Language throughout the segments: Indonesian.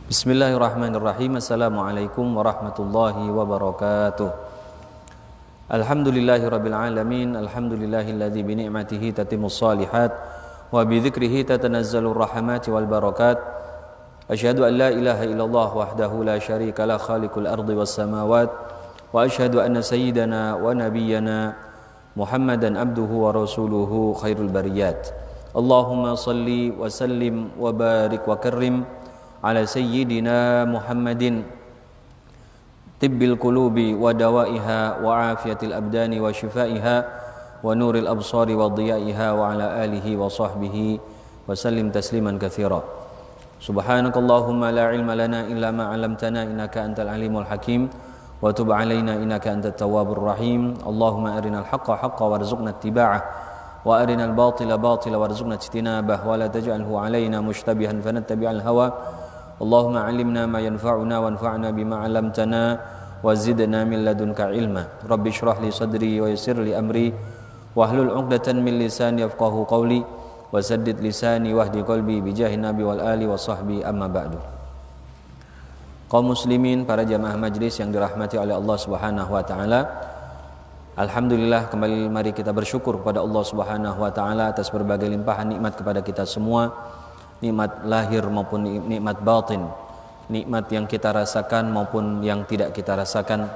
Bismillahirrahmanirrahim. Assalamualaikum warahmatullahi wabarakatuh. Alhamdulillahirabbil alamin. Alhamdulillahilladzi bi ni'matihi tatimmus shalihat wa bi dzikrihi tatanazzalur rahmati wal barakat. Asyhadu an la ilaha illallah wahdahu la syarika la khaliqul ardi was samawat wa asyhadu anna sayyidana wa nabiyyana Muhammadan abduhu wa rasuluhu khairul bariyat. Allahumma salli wa sallim wa barik wa karrim ala sayyidina Muhammadin tibbil qulubi wa dawaiha wa afiyatil abdani wa shifaiha wa nuril absari wa dhiyaiha wa ala alihi wa sahbihi wa sallim tasliman katsira. Subhanakallahumma la ilma lana illa ma 'allamtana innaka antal alimul hakim wa tub 'alaina innaka antat tawwabur rahim. Allahumma arinal haqqa haqqan warzuqna ittiba'ah wa arinal batila batila warzuqna ijtinabah wa la taj'alhu 'alaina mushtabihan fanattabi'al hawa. Allahumma 'allimna ma yanfa'una wanfa'na bima 'allamtana wa zidna min ladunka ilma. Rabbi shrah li sadri wa yassir li amri wahlul 'uqdatan min lisani yafqahu qawli wa saddid lisani wahdi qalbi bi jahi nabi wal ali wa sahbi amma ba'du. Kaum muslimin, para jamaah majlis yang dirahmati oleh Allah Subhanahu wa taala. Alhamdulillah, kembali mari kita bersyukur kepada Allah Subhanahu wa taala atas berbagai limpahan nikmat kepada kita semua. Nikmat lahir maupun nikmat batin, nikmat yang kita rasakan maupun yang tidak kita rasakan.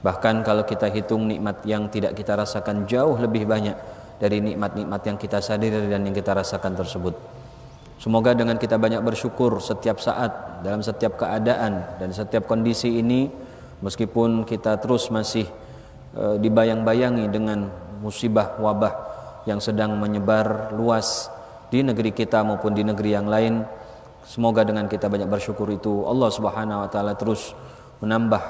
Bahkan kalau kita hitung nikmat yang tidak kita rasakan jauh lebih banyak dari nikmat-nikmat yang kita sadari dan yang kita rasakan tersebut. Semoga dengan kita banyak bersyukur setiap saat, dalam setiap keadaan dan setiap kondisi ini, meskipun kita terus masih dibayang-bayangi dengan musibah wabah yang sedang menyebar luas di negeri kita maupun di negeri yang lain, semoga dengan kita banyak bersyukur itu Allah Subhanahu wa taala terus menambah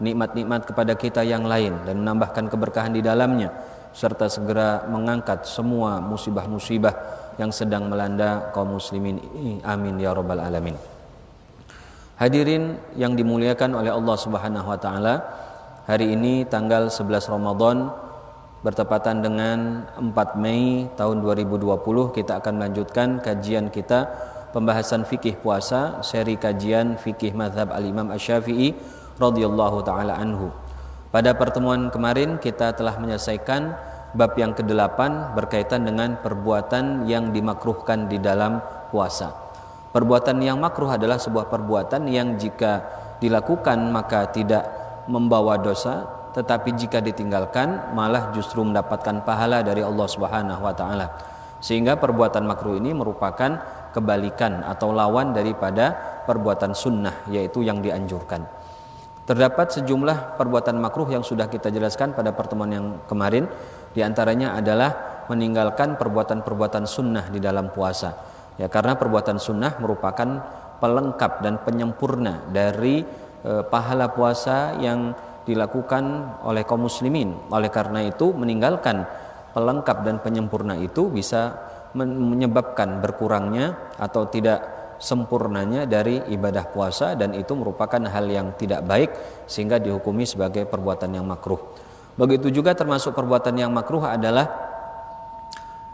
nikmat-nikmat kepada kita yang lain dan menambahkan keberkahan di dalamnya, serta segera mengangkat semua musibah-musibah yang sedang melanda kaum muslimin ini. Amin ya rabbal alamin. Hadirin yang dimuliakan oleh Allah Subhanahu wa taala, hari ini tanggal 11 Ramadan bertepatan dengan 4 Mei tahun 2020, kita akan melanjutkan kajian kita pembahasan fikih puasa, seri kajian fikih mazhab al-Imam Asy-Syafi'i radhiyallahu taala anhu. Pada pertemuan kemarin kita telah menyelesaikan bab yang ke-8 berkaitan dengan perbuatan yang dimakruhkan di dalam puasa. Perbuatan yang makruh adalah sebuah perbuatan yang jika dilakukan maka tidak membawa dosa, tetapi jika ditinggalkan malah justru mendapatkan pahala dari Allah Subhanahu wa taala. Sehingga perbuatan makruh ini merupakan kebalikan atau lawan daripada perbuatan sunnah, yaitu yang dianjurkan. Terdapat sejumlah perbuatan makruh yang sudah kita jelaskan pada pertemuan yang kemarin. Di antaranya adalah meninggalkan perbuatan-perbuatan sunnah di dalam puasa. Ya, karena perbuatan sunnah merupakan pelengkap dan penyempurna dari pahala puasa yang dilakukan oleh kaum muslimin. Oleh karena itu, meninggalkan pelengkap dan penyempurna itu bisa menyebabkan berkurangnya atau tidak sempurnanya dari ibadah puasa, dan itu merupakan hal yang tidak baik sehingga dihukumi sebagai perbuatan yang makruh. Begitu juga termasuk perbuatan yang makruh adalah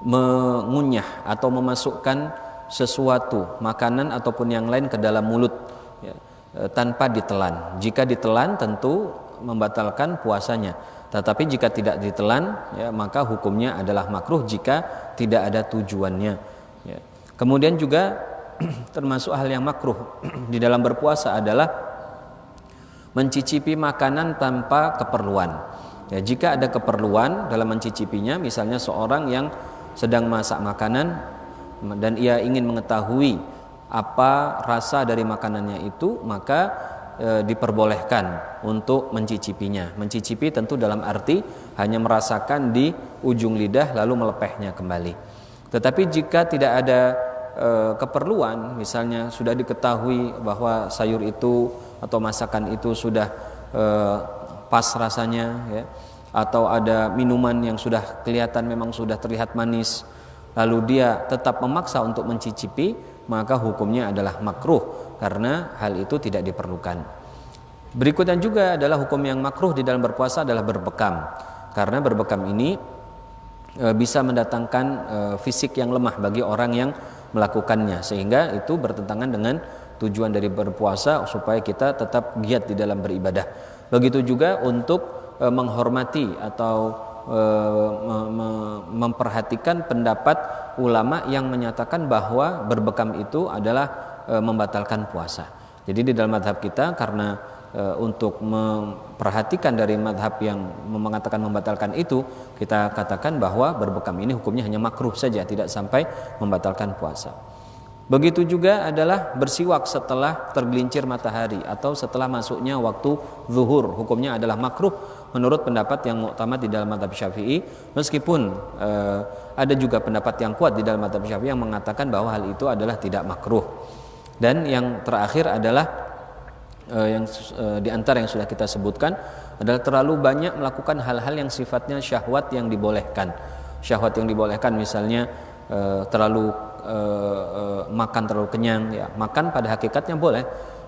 mengunyah atau memasukkan sesuatu, makanan ataupun yang lain ke dalam mulut, ya, tanpa ditelan. Jika ditelan tentu membatalkan puasanya, tetapi jika tidak ditelan, ya, maka hukumnya adalah makruh jika tidak ada tujuannya, ya. Kemudian juga termasuk hal yang makruh di dalam berpuasa adalah mencicipi makanan tanpa keperluan, ya. Jika ada keperluan dalam mencicipinya, misalnya seorang yang sedang masak makanan dan ia ingin mengetahui apa rasa dari makanannya itu, maka diperbolehkan untuk mencicipinya. Mencicipi tentu dalam arti hanya merasakan di ujung lidah lalu melepehnya kembali. Tetapi jika tidak ada keperluan, misalnya sudah diketahui bahwa sayur itu atau masakan itu sudah pas rasanya, ya, atau ada minuman yang sudah kelihatan memang sudah terlihat manis, lalu dia tetap memaksa untuk mencicipi, maka hukumnya adalah makruh karena hal itu tidak diperlukan. Berikutnya juga adalah hukum yang makruh di dalam berpuasa adalah berbekam, karena berbekam ini bisa mendatangkan fisik yang lemah bagi orang yang melakukannya, sehingga itu bertentangan dengan tujuan dari berpuasa supaya kita tetap giat di dalam beribadah. Begitu juga untuk menghormati atau memperhatikan pendapat ulama yang menyatakan bahwa berbekam itu adalah membatalkan puasa. Jadi di dalam mazhab kita karena untuk memperhatikan dari mazhab yang mengatakan membatalkan itu, kita katakan bahwa berbekam ini hukumnya hanya makruh saja, tidak sampai membatalkan puasa. Begitu juga adalah bersiwak setelah tergelincir matahari atau setelah masuknya waktu zuhur, hukumnya adalah makruh menurut pendapat yang muktamad di dalam mazhab Syafi'i, meskipun ada juga pendapat yang kuat di dalam mazhab Syafi'i yang mengatakan bahwa hal itu adalah tidak makruh. Dan yang terakhir adalah di antara yang sudah kita sebutkan adalah terlalu banyak melakukan hal-hal yang sifatnya syahwat yang dibolehkan. Syahwat yang dibolehkan misalnya terlalu makan terlalu kenyang, ya makan pada hakikatnya boleh,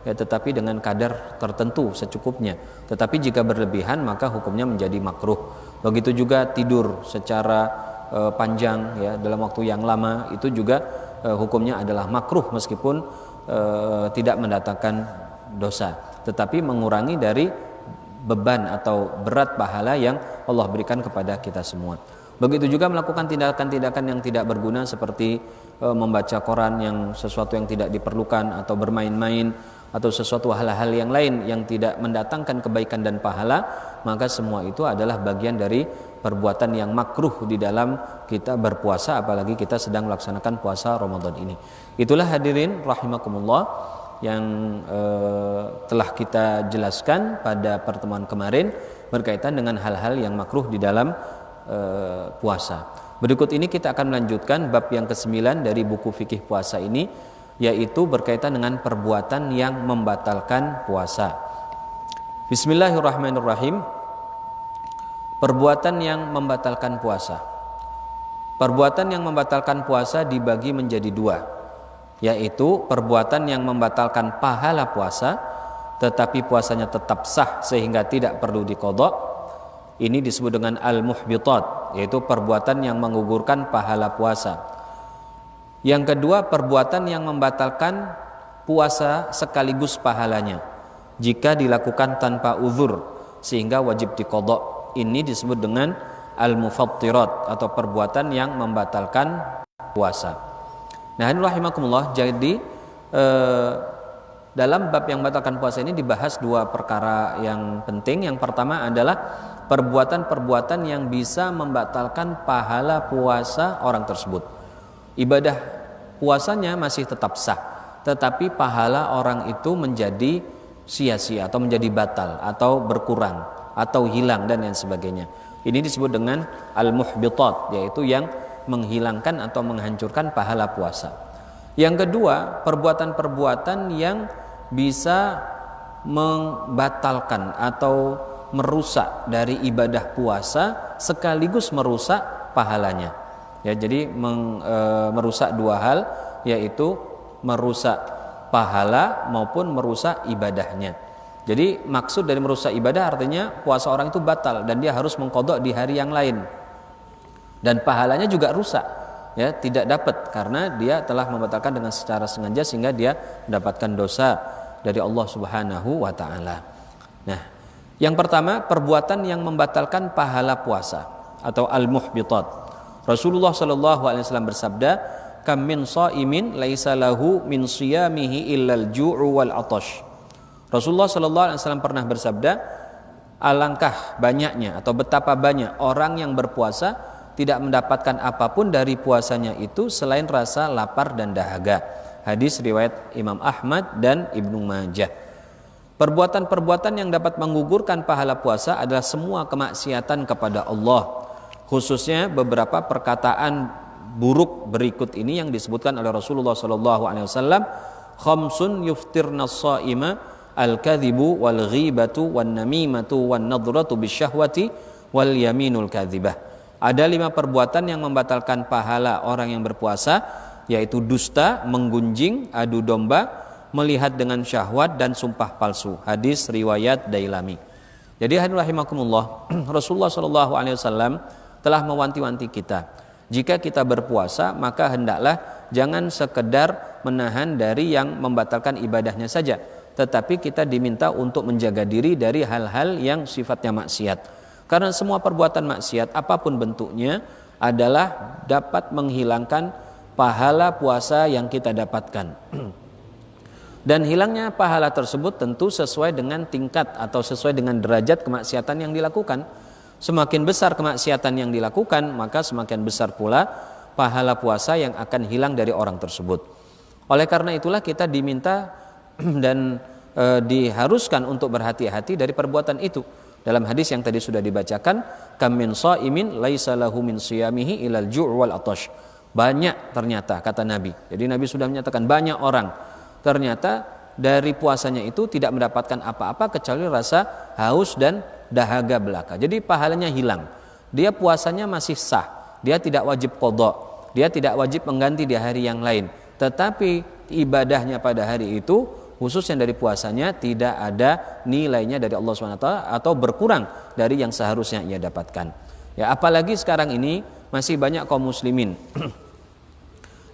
ya tetapi dengan kadar tertentu secukupnya. Tetapi jika berlebihan maka hukumnya menjadi makruh. Begitu juga tidur secara panjang, ya dalam waktu yang lama, itu juga hukumnya adalah makruh meskipun tidak mendatangkan dosa, tetapi mengurangi dari beban atau berat pahala yang Allah berikan kepada kita semua. Begitu juga melakukan tindakan-tindakan yang tidak berguna seperti membaca koran yang sesuatu yang tidak diperlukan, atau bermain-main, atau sesuatu hal-hal yang lain yang tidak mendatangkan kebaikan dan pahala, maka semua itu adalah bagian dari perbuatan yang makruh di dalam kita berpuasa, apalagi kita sedang melaksanakan puasa Ramadan ini. Itulah hadirin rahimakumullah yang telah kita jelaskan pada pertemuan kemarin berkaitan dengan hal-hal yang makruh di dalam puasa. Berikut ini kita akan melanjutkan bab yang ke-9 dari buku fikih puasa ini, yaitu berkaitan dengan perbuatan yang membatalkan puasa. Bismillahirrahmanirrahim. Perbuatan yang membatalkan puasa. Perbuatan yang membatalkan puasa dibagi menjadi dua, yaitu perbuatan yang membatalkan pahala puasa tetapi puasanya tetap sah sehingga tidak perlu diqadha. Ini disebut dengan al-muhbitat, yaitu perbuatan yang menggugurkan pahala puasa. Yang kedua, perbuatan yang membatalkan puasa sekaligus pahalanya jika dilakukan tanpa uzur sehingga wajib diqadha. Ini disebut dengan al-mufattirat atau perbuatan yang membatalkan puasa. Nah, rahimakumullah, jadi dalam bab yang membatalkan puasa ini dibahas dua perkara yang penting. Yang pertama adalah perbuatan-perbuatan yang bisa membatalkan pahala puasa orang tersebut. Ibadah puasanya masih tetap sah, tetapi pahala orang itu menjadi sia-sia atau menjadi batal atau berkurang atau hilang dan lain sebagainya. Ini disebut dengan al-muhbitat, yaitu yang menghilangkan atau menghancurkan pahala puasa. Yang kedua, perbuatan-perbuatan yang bisa membatalkan atau merusak dari ibadah puasa sekaligus merusak pahalanya. Ya, jadi merusak dua hal, yaitu merusak pahala maupun merusak ibadahnya. Jadi maksud dari merusak ibadah artinya puasa orang itu batal dan dia harus mengqadha di hari yang lain. Dan pahalanya juga rusak, ya, tidak dapat karena dia telah membatalkan dengan secara sengaja sehingga dia mendapatkan dosa dari Allah Subhanahu wa taala. Nah, yang pertama, perbuatan yang membatalkan pahala puasa atau al-muhbitat. Rasulullah sallallahu alaihi wasallam bersabda, "Kam min shaimin laisa lahu min shiyamihi illal ju'u wal 'atash." Rasulullah sallallahu alaihi wasallam pernah bersabda, alangkah banyaknya atau betapa banyak orang yang berpuasa tidak mendapatkan apapun dari puasanya itu selain rasa lapar dan dahaga. Hadis riwayat Imam Ahmad dan Ibnu Majah. Perbuatan-perbuatan yang dapat menggugurkan pahala puasa adalah semua kemaksiatan kepada Allah, khususnya beberapa perkataan buruk berikut ini yang disebutkan oleh Rasulullah SAW. Khamsun yuftirna as-saima al-kadhibu wal ghibatu wan namimatu wan nadratu bisyahwati wal yaminul kadhibah. Ada 5 perbuatan yang membatalkan pahala orang yang berpuasa, yaitu dusta, menggunjing, adu domba, melihat dengan syahwat, dan sumpah palsu. Hadis riwayat Dailami. Jadi hadirin rahimakumullah, Rasulullah SAW telah mewanti-wanti kita, jika kita berpuasa maka hendaklah jangan sekedar menahan dari yang membatalkan ibadahnya saja, tetapi kita diminta untuk menjaga diri dari hal-hal yang sifatnya maksiat. Karena semua perbuatan maksiat apapun bentuknya adalah dapat menghilangkan pahala puasa yang kita dapatkan. Dan hilangnya pahala tersebut tentu sesuai dengan tingkat atau sesuai dengan derajat kemaksiatan yang dilakukan. Semakin besar kemaksiatan yang dilakukan, maka semakin besar pula pahala puasa yang akan hilang dari orang tersebut. Oleh karena itulah kita diminta dan diharuskan untuk berhati-hati dari perbuatan itu. Dalam hadis yang tadi sudah dibacakan, kam min shaimin laisa lahu min siyamihi ilal ju' wal atash. Banyak ternyata kata Nabi. Jadi Nabi sudah menyatakan banyak orang ternyata dari puasanya itu tidak mendapatkan apa-apa kecuali rasa haus dan dahaga belaka. Jadi pahalanya hilang. Dia puasanya masih sah. Dia tidak wajib qadha. Dia tidak wajib mengganti di hari yang lain. Tetapi ibadahnya pada hari itu, khususnya dari puasanya, tidak ada nilainya dari Allah SWT atau berkurang dari yang seharusnya ia dapatkan. Ya, apalagi sekarang ini masih banyak kaum muslimin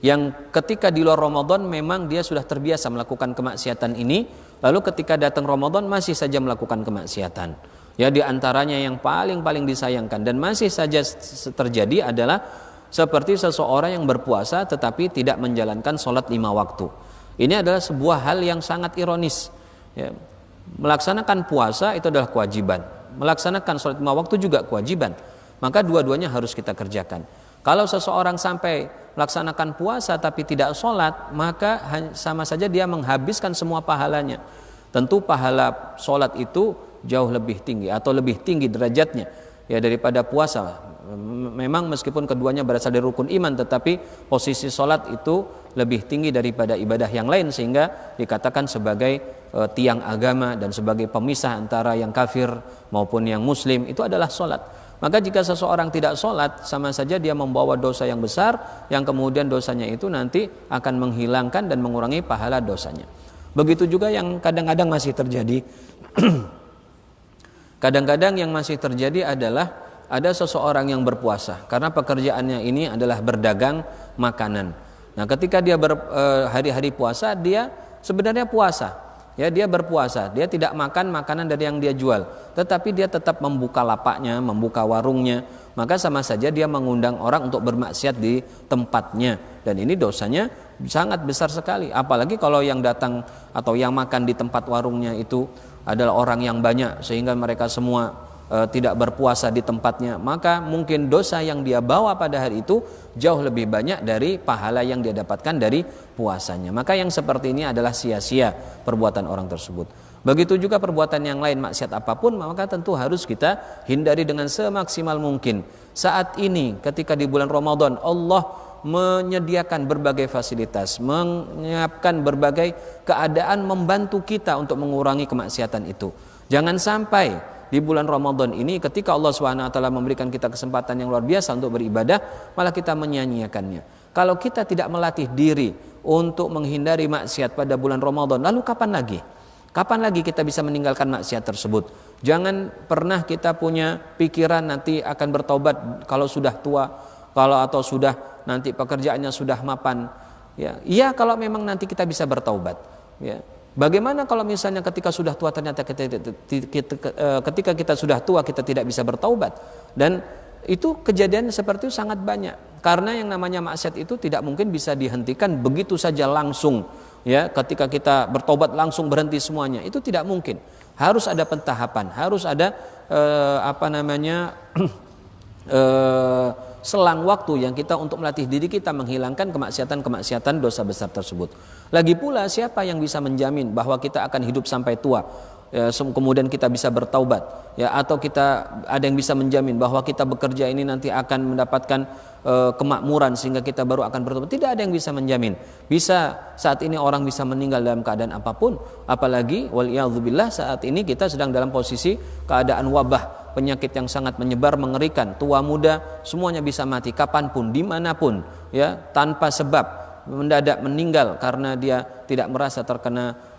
yang ketika di luar Ramadan memang dia sudah terbiasa melakukan kemaksiatan ini, lalu ketika datang Ramadan masih saja melakukan kemaksiatan. Ya, di antaranya yang paling disayangkan dan masih saja terjadi adalah seperti seseorang yang berpuasa tetapi tidak menjalankan sholat 5 waktu. Ini adalah sebuah hal yang sangat ironis. Ya, melaksanakan puasa itu adalah kewajiban, melaksanakan sholat 5 waktu juga kewajiban. Maka dua-duanya harus kita kerjakan. Kalau seseorang sampai melaksanakan puasa tapi tidak sholat, maka sama saja dia menghabiskan semua pahalanya. Tentu pahala sholat itu jauh lebih tinggi atau lebih tinggi derajatnya ya daripada puasa. Memang meskipun keduanya berasal dari rukun iman, tetapi posisi sholat itu lebih tinggi daripada ibadah yang lain, sehingga dikatakan sebagai tiang agama dan sebagai pemisah antara yang kafir maupun yang muslim itu adalah sholat. Maka jika seseorang tidak sholat, sama saja dia membawa dosa yang besar, yang kemudian dosanya itu nanti akan menghilangkan dan mengurangi pahala dosanya. Begitu juga yang kadang-kadang masih terjadi. Kadang-kadang yang masih terjadi adalah ada seseorang yang berpuasa karena pekerjaannya ini adalah berdagang makanan. Nah, ketika dia hari-hari puasa, dia sebenarnya puasa. Ya, dia berpuasa, dia tidak makan makanan dari yang dia jual, tetapi dia tetap membuka lapaknya, membuka warungnya. Maka sama saja dia mengundang orang untuk bermaksiat di tempatnya, dan ini dosanya sangat besar sekali. Apalagi kalau yang datang atau yang makan di tempat warungnya itu adalah orang yang banyak, sehingga mereka semua tidak berpuasa di tempatnya, maka mungkin dosa yang dia bawa pada hari itu jauh lebih banyak dari pahala yang dia dapatkan dari puasanya. Maka yang seperti ini adalah sia-sia perbuatan orang tersebut. Begitu juga perbuatan yang lain, maksiat apapun, maka tentu harus kita hindari dengan semaksimal mungkin. Saat ini ketika di bulan Ramadan, Allah menyediakan berbagai fasilitas, menyiapkan berbagai keadaan membantu kita untuk mengurangi kemaksiatan itu. Jangan sampai di bulan Ramadan ini ketika Allah SWT memberikan kita kesempatan yang luar biasa untuk beribadah, malah kita menyia-nyiakannya. Kalau kita tidak melatih diri untuk menghindari maksiat pada bulan Ramadan, lalu kapan lagi? Kapan lagi kita bisa meninggalkan maksiat tersebut? Jangan pernah kita punya pikiran nanti akan bertaubat kalau sudah tua, atau sudah nanti pekerjaannya sudah mapan. Ya, kalau memang nanti kita bisa bertaubat. Ya. Bagaimana kalau misalnya ketika sudah tua ternyata ketika kita sudah tua kita tidak bisa bertaubat? Dan itu kejadian seperti itu sangat banyak. Karena yang namanya maksiat itu tidak mungkin bisa dihentikan begitu saja langsung. Ya, ketika kita bertaubat langsung berhenti semuanya, itu tidak mungkin. Harus ada pentahapan, harus ada selang waktu yang kita untuk melatih diri kita menghilangkan kemaksiatan dosa besar tersebut. Lagi pula siapa yang bisa menjamin bahwa kita akan hidup sampai tua, kemudian kita bisa bertaubat, ya, atau kita ada yang bisa menjamin bahwa kita bekerja ini nanti akan mendapatkan kemakmuran sehingga kita baru akan bertaubat? Tidak ada yang bisa menjamin. Bisa saat ini orang bisa meninggal dalam keadaan apapun, apalagi waliyadzubillah saat ini kita sedang dalam posisi keadaan wabah, penyakit yang sangat menyebar mengerikan, tua muda semuanya bisa mati kapanpun, dimanapun, ya, tanpa sebab mendadak meninggal karena dia tidak merasa terkena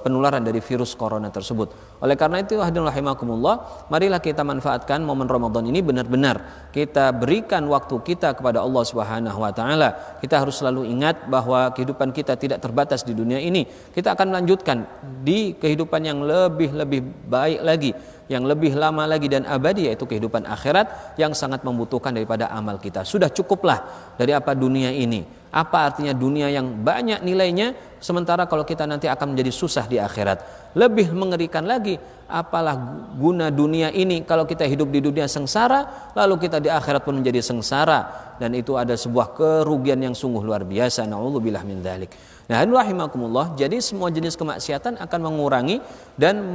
penularan dari virus corona tersebut. Oleh karena itu, hadirin rahimakumullah, marilah kita manfaatkan momen Ramadan ini benar-benar kita berikan waktu kita kepada Allah Subhanahu wa taala. Kita harus selalu ingat bahwa kehidupan kita tidak terbatas di dunia ini. Kita akan melanjutkan di kehidupan yang lebih baik lagi, yang lebih lama lagi dan abadi, yaitu kehidupan akhirat yang sangat membutuhkan daripada amal kita. Sudah cukuplah dari apa dunia ini. Apa artinya dunia yang banyak nilainya, sementara kalau kita nanti akan menjadi susah di akhirat. Lebih mengerikan lagi, apalah guna dunia ini kalau kita hidup di dunia sengsara, lalu kita di akhirat pun menjadi sengsara, dan itu ada sebuah kerugian yang sungguh luar biasa. Na'udzubillah min dzalik. Nah, rahimakumullah, jadi semua jenis kemaksiatan akan mengurangi dan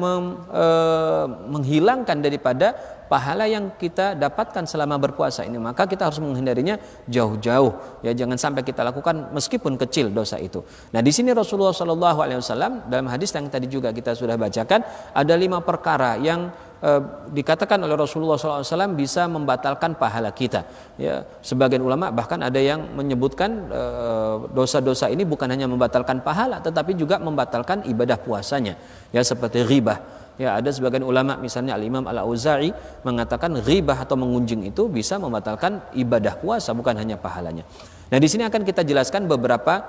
menghilangkan daripada pahala yang kita dapatkan selama berpuasa ini. Maka kita harus menghindarinya jauh-jauh. Ya, jangan sampai kita lakukan meskipun kecil dosa itu. Nah, di sini Rasulullah SAW dalam hadis yang tadi juga kita sudah bacakan, ada 5 perkara yang dikatakan oleh Rasulullah SAW bisa membatalkan pahala kita. Ya, sebagian ulama bahkan ada yang menyebutkan dosa-dosa ini bukan hanya membatalkan pahala, tetapi juga membatalkan ibadah puasanya. Ya, seperti ghibah. Ya, ada sebagian ulama, misalnya Al-Imam Al-Auza'i mengatakan ghibah atau mengunjing itu bisa membatalkan ibadah puasa, bukan hanya pahalanya. Nah, di sini akan kita jelaskan beberapa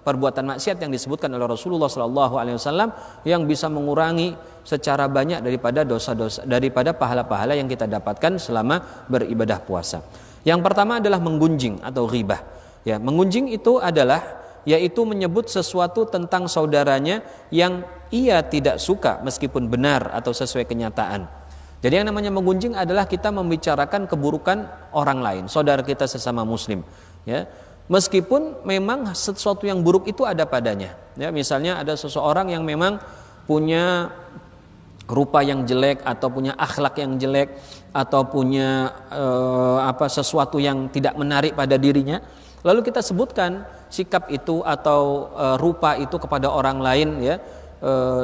perbuatan maksiat yang disebutkan oleh Rasulullah SAW yang bisa mengurangi secara banyak daripada dosa-dosa, daripada pahala-pahala yang kita dapatkan selama beribadah puasa. Yang pertama adalah menggunjing atau ghibah. Ya, menggunjing itu adalah yaitu menyebut sesuatu tentang saudaranya yang ia tidak suka meskipun benar atau sesuai kenyataan. Jadi yang namanya menggunjing adalah kita membicarakan keburukan orang lain, saudara kita sesama muslim, ya. Meskipun memang sesuatu yang buruk itu ada padanya. Ya, misalnya ada seseorang yang memang punya rupa yang jelek atau punya akhlak yang jelek atau punya sesuatu yang tidak menarik pada dirinya. Lalu kita sebutkan sikap itu atau rupa itu kepada orang lain, ya,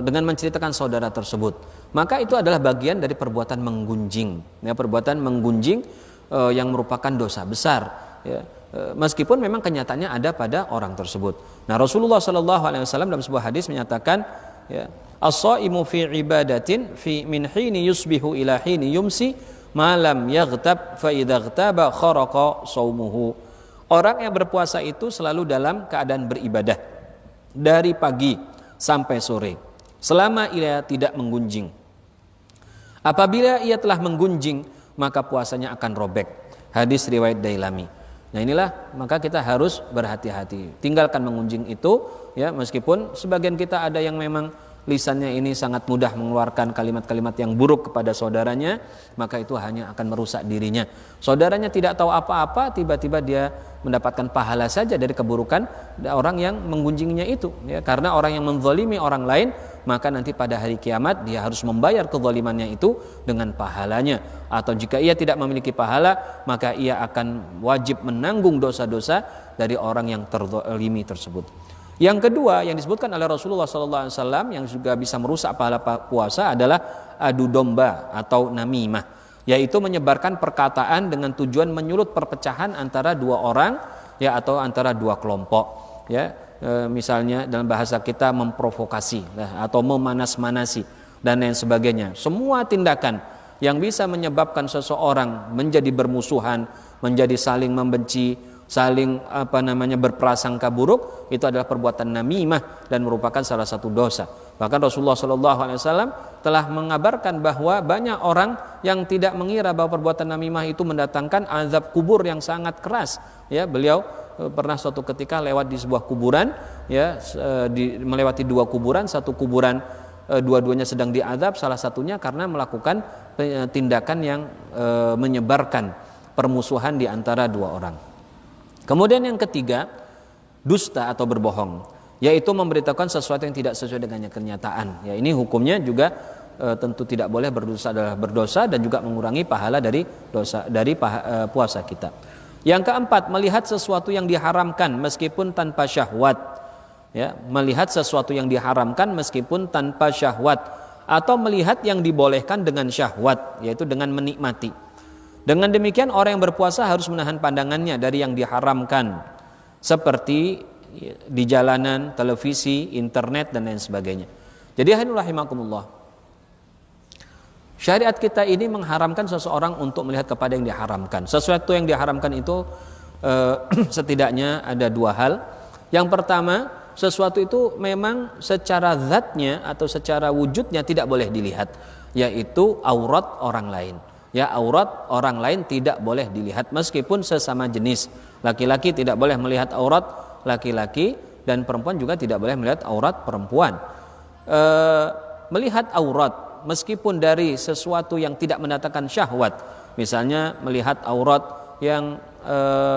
dengan menceritakan saudara tersebut. Maka itu adalah bagian dari perbuatan menggunjing. Ya, perbuatan menggunjing yang merupakan dosa besar. Ya. Meskipun memang kenyataannya ada pada orang tersebut. Nah, Rasulullah SAW dalam sebuah hadis menyatakan, ya, as-shaimu fi ibadatin fi min hini yusbihu ila hini yumsi ma lam yaghtab fa idza ghtaba kharaqa shaumuhu. Orang yang berpuasa itu selalu dalam keadaan beribadah dari pagi sampai sore selama ia tidak menggunjing. Apabila ia telah menggunjing, maka puasanya akan robek. Hadis riwayat Dailami. Nah, inilah maka kita harus berhati-hati. Tinggalkan mengunjing itu, ya, meskipun sebagian kita ada yang memang lisannya ini sangat mudah mengeluarkan kalimat-kalimat yang buruk kepada saudaranya, maka itu hanya akan merusak dirinya. Saudaranya tidak tahu apa-apa, tiba-tiba dia mendapatkan pahala saja dari keburukan orang yang menggunjingnya itu, ya, karena orang yang menzalimi orang lain, maka nanti pada hari kiamat dia harus membayar kezalimannya itu dengan pahalanya. Atau jika ia tidak memiliki pahala, maka ia akan wajib menanggung dosa-dosa dari orang yang terzalimi tersebut. Yang kedua yang disebutkan oleh Rasulullah SAW yang juga bisa merusak pahala puasa adalah adu domba atau namimah, yaitu menyebarkan perkataan dengan tujuan menyulut perpecahan antara dua orang, ya, atau antara dua kelompok, ya. Misalnya dalam bahasa kita memprovokasi, atau memanas-manasi dan lain sebagainya. Semua tindakan yang bisa menyebabkan seseorang menjadi bermusuhan, menjadi saling membenci, saling berprasangka buruk, itu adalah perbuatan namimah dan merupakan salah satu dosa. Bahkan Rasulullah SAW telah mengabarkan bahwa banyak orang yang tidak mengira bahwa perbuatan namimah itu mendatangkan azab kubur yang sangat keras. Ya, beliau pernah suatu ketika lewat di sebuah kuburan, ya, melewati dua kuburan, satu kuburan dua-duanya sedang diazab, salah satunya karena melakukan tindakan yang menyebarkan permusuhan di antara dua orang. Kemudian yang ketiga, dusta atau berbohong, yaitu memberitakan sesuatu yang tidak sesuai dengan kenyataan. Ya, ini hukumnya juga tentu tidak boleh, berdosa adalah berdosa dan juga mengurangi pahala dari dosa dari puasa kita. Yang keempat, melihat sesuatu yang diharamkan meskipun tanpa syahwat. Ya, melihat sesuatu yang diharamkan meskipun tanpa syahwat, atau melihat yang dibolehkan dengan syahwat, yaitu dengan menikmati. Dengan demikian orang yang berpuasa harus menahan pandangannya dari yang diharamkan, seperti di jalanan, televisi, internet dan lain sebagainya. Jadi hadirin rahimakumullah, syariat kita ini mengharamkan seseorang untuk melihat kepada yang diharamkan. Sesuatu yang diharamkan itu setidaknya ada dua hal. Yang pertama, sesuatu itu memang secara zatnya atau secara wujudnya tidak boleh dilihat, yaitu aurat orang lain. Ya, aurat orang lain tidak boleh dilihat meskipun sesama jenis. Laki-laki tidak boleh melihat aurat laki-laki dan perempuan juga tidak boleh melihat aurat perempuan. Melihat aurat meskipun dari sesuatu yang tidak mendatangkan syahwat, misalnya melihat aurat yang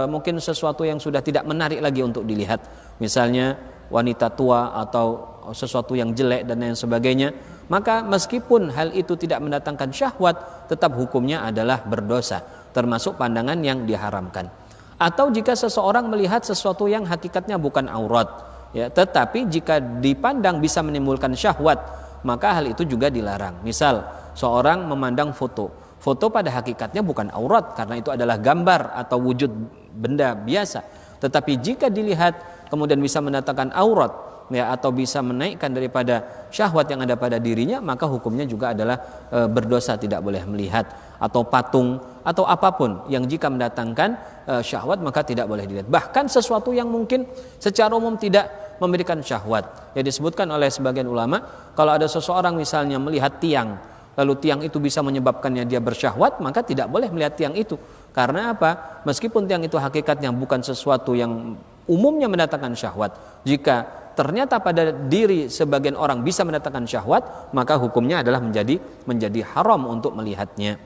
mungkin sesuatu yang sudah tidak menarik lagi untuk dilihat, misalnya wanita tua atau sesuatu yang jelek dan lain sebagainya, maka meskipun hal itu tidak mendatangkan syahwat, tetap hukumnya adalah berdosa, termasuk pandangan yang diharamkan. Atau jika seseorang melihat sesuatu yang hakikatnya bukan aurat, ya, tetapi jika dipandang bisa menimbulkan syahwat, maka hal itu juga dilarang. Misal seorang memandang foto pada hakikatnya bukan aurat karena itu adalah gambar atau wujud benda biasa, tetapi jika dilihat kemudian bisa mendatangkan aurat, ya, atau bisa menaikkan daripada syahwat yang ada pada dirinya, maka hukumnya juga adalah berdosa, tidak boleh melihat. Atau patung atau apapun yang jika mendatangkan syahwat maka tidak boleh dilihat. Bahkan sesuatu yang mungkin secara umum tidak memberikan syahwat, ya, disebutkan oleh sebagian ulama, kalau ada seseorang misalnya melihat tiang, lalu tiang itu bisa menyebabkannya dia bersyahwat, maka tidak boleh melihat tiang itu. Karena apa? Meskipun tiang itu hakikatnya bukan sesuatu yang umumnya mendatangkan syahwat, jika ternyata pada diri sebagian orang bisa mendatangkan syahwat, maka hukumnya adalah menjadi haram untuk melihatnya.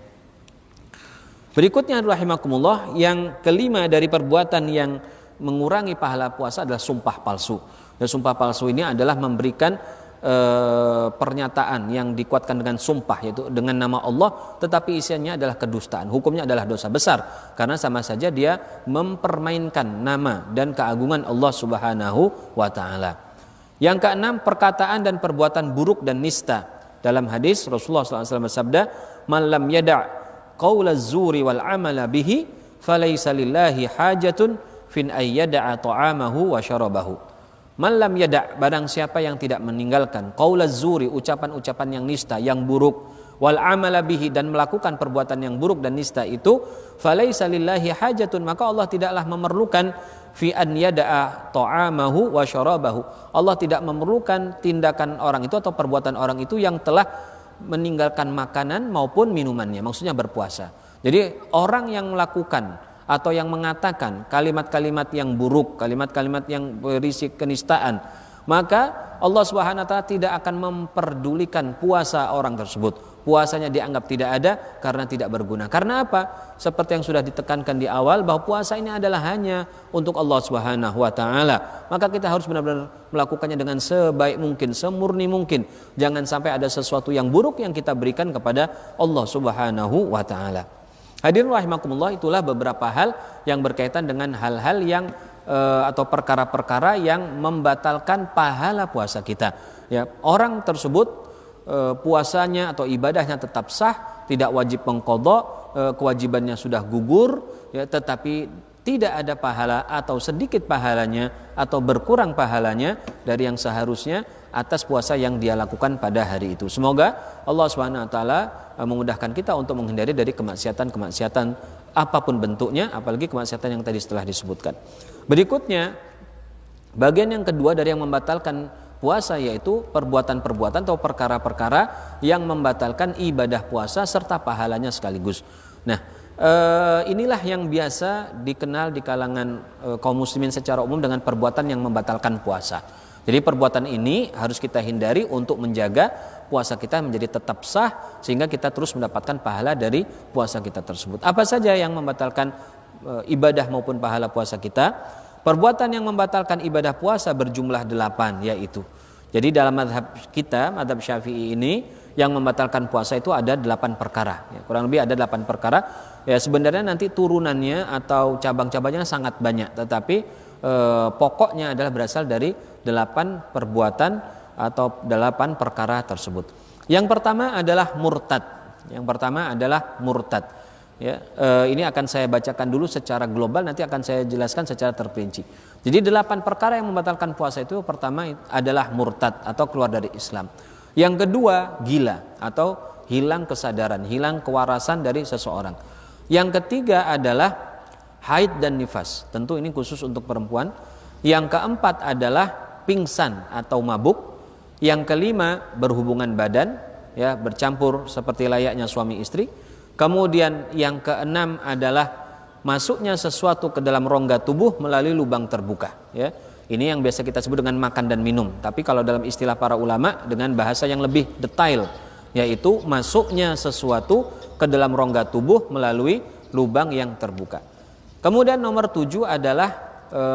Berikutnya rahimakumullah, yang kelima dari perbuatan yang mengurangi pahala puasa adalah sumpah palsu. Dan sumpah palsu ini adalah memberikan pernyataan yang dikuatkan dengan sumpah, yaitu dengan nama Allah, tetapi isiannya adalah kedustaan. Hukumnya adalah dosa besar karena sama saja dia mempermainkan nama dan keagungan Allah Subhanahu wa taala. Yang keenam, perkataan dan perbuatan buruk dan nista. Dalam hadis Rasulullah SAW bersabda, "Man lam yada' qaulaz zuri wal amala bihi falaysa lillahi hajatun fin ayyada'a ta'amahu wa syarabahu." Malam yada', barang siapa yang tidak meninggalkan qaulaz zuri, ucapan-ucapan yang nista, yang buruk, wal amala bihi, dan melakukan perbuatan yang buruk dan nista itu, falaisa lillahi hajatun, maka Allah tidaklah memerlukan fi an yada'a ta'amahu wa syarabahu. Allah tidak memerlukan tindakan orang itu atau perbuatan orang itu yang telah meninggalkan makanan maupun minumannya, maksudnya berpuasa. Jadi orang yang melakukan atau yang mengatakan kalimat-kalimat yang buruk, kalimat-kalimat yang berisi kenistaan, maka Allah Subhanahu wa taala tidak akan memperdulikan puasa orang tersebut. Puasanya dianggap tidak ada karena tidak berguna. Karena apa? Seperti yang sudah ditekankan di awal, bahwa puasa ini adalah hanya untuk Allah Subhanahu wa taala. Maka kita harus benar-benar melakukannya dengan sebaik mungkin, semurni mungkin. Jangan sampai ada sesuatu yang buruk yang kita berikan kepada Allah Subhanahu wa taala. Hadirin rahimakumullah, itulah beberapa hal yang berkaitan dengan hal-hal yang atau perkara-perkara yang membatalkan pahala puasa kita. Ya, orang tersebut puasanya atau ibadahnya tetap sah, tidak wajib mengqadha, kewajibannya sudah gugur, ya, tetapi tidak ada pahala atau sedikit pahalanya atau berkurang pahalanya dari yang seharusnya atas puasa yang dia lakukan pada hari itu. Semoga Allah Subhanahu wa taala memudahkan kita untuk menghindari dari kemaksiatan-kemaksiatan apapun bentuknya, apalagi kemaksiatan yang tadi setelah disebutkan. Berikutnya, bagian yang kedua dari yang membatalkan puasa, yaitu perbuatan-perbuatan atau perkara-perkara yang membatalkan ibadah puasa serta pahalanya sekaligus. Nah, inilah yang biasa dikenal di kalangan kaum muslimin secara umum dengan perbuatan yang membatalkan puasa. Jadi perbuatan ini harus kita hindari untuk menjaga puasa kita menjadi tetap sah, sehingga kita terus mendapatkan pahala dari puasa kita tersebut. Apa saja yang membatalkan ibadah maupun pahala puasa kita? Perbuatan yang membatalkan ibadah puasa berjumlah 8, yaitu. Jadi dalam mazhab kita, mazhab Syafi'i ini, yang membatalkan puasa itu ada 8 perkara. Ya, kurang lebih ada 8 perkara. Ya, sebenarnya nanti turunannya atau cabang-cabangnya sangat banyak, tetapi pokoknya adalah berasal dari 8 perbuatan atau 8 perkara tersebut. Yang pertama adalah murtad. Ya, ini akan saya bacakan dulu secara global, nanti akan saya jelaskan secara terperinci. Jadi 8 perkara yang membatalkan puasa itu, pertama adalah murtad atau keluar dari Islam. Yang kedua, gila atau hilang kesadaran, hilang kewarasan dari seseorang. Yang ketiga adalah haid dan nifas. Tentu ini khusus untuk perempuan. Yang keempat adalah pingsan atau mabuk. Yang kelima, berhubungan badan, ya, bercampur seperti layaknya suami istri. Kemudian yang keenam adalah masuknya sesuatu ke dalam rongga tubuh melalui lubang terbuka, ya. Ini yang biasa kita sebut dengan makan dan minum. Tapi kalau dalam istilah para ulama dengan bahasa yang lebih detail, yaitu masuknya sesuatu ke dalam rongga tubuh melalui lubang yang terbuka. Kemudian nomor 7 adalah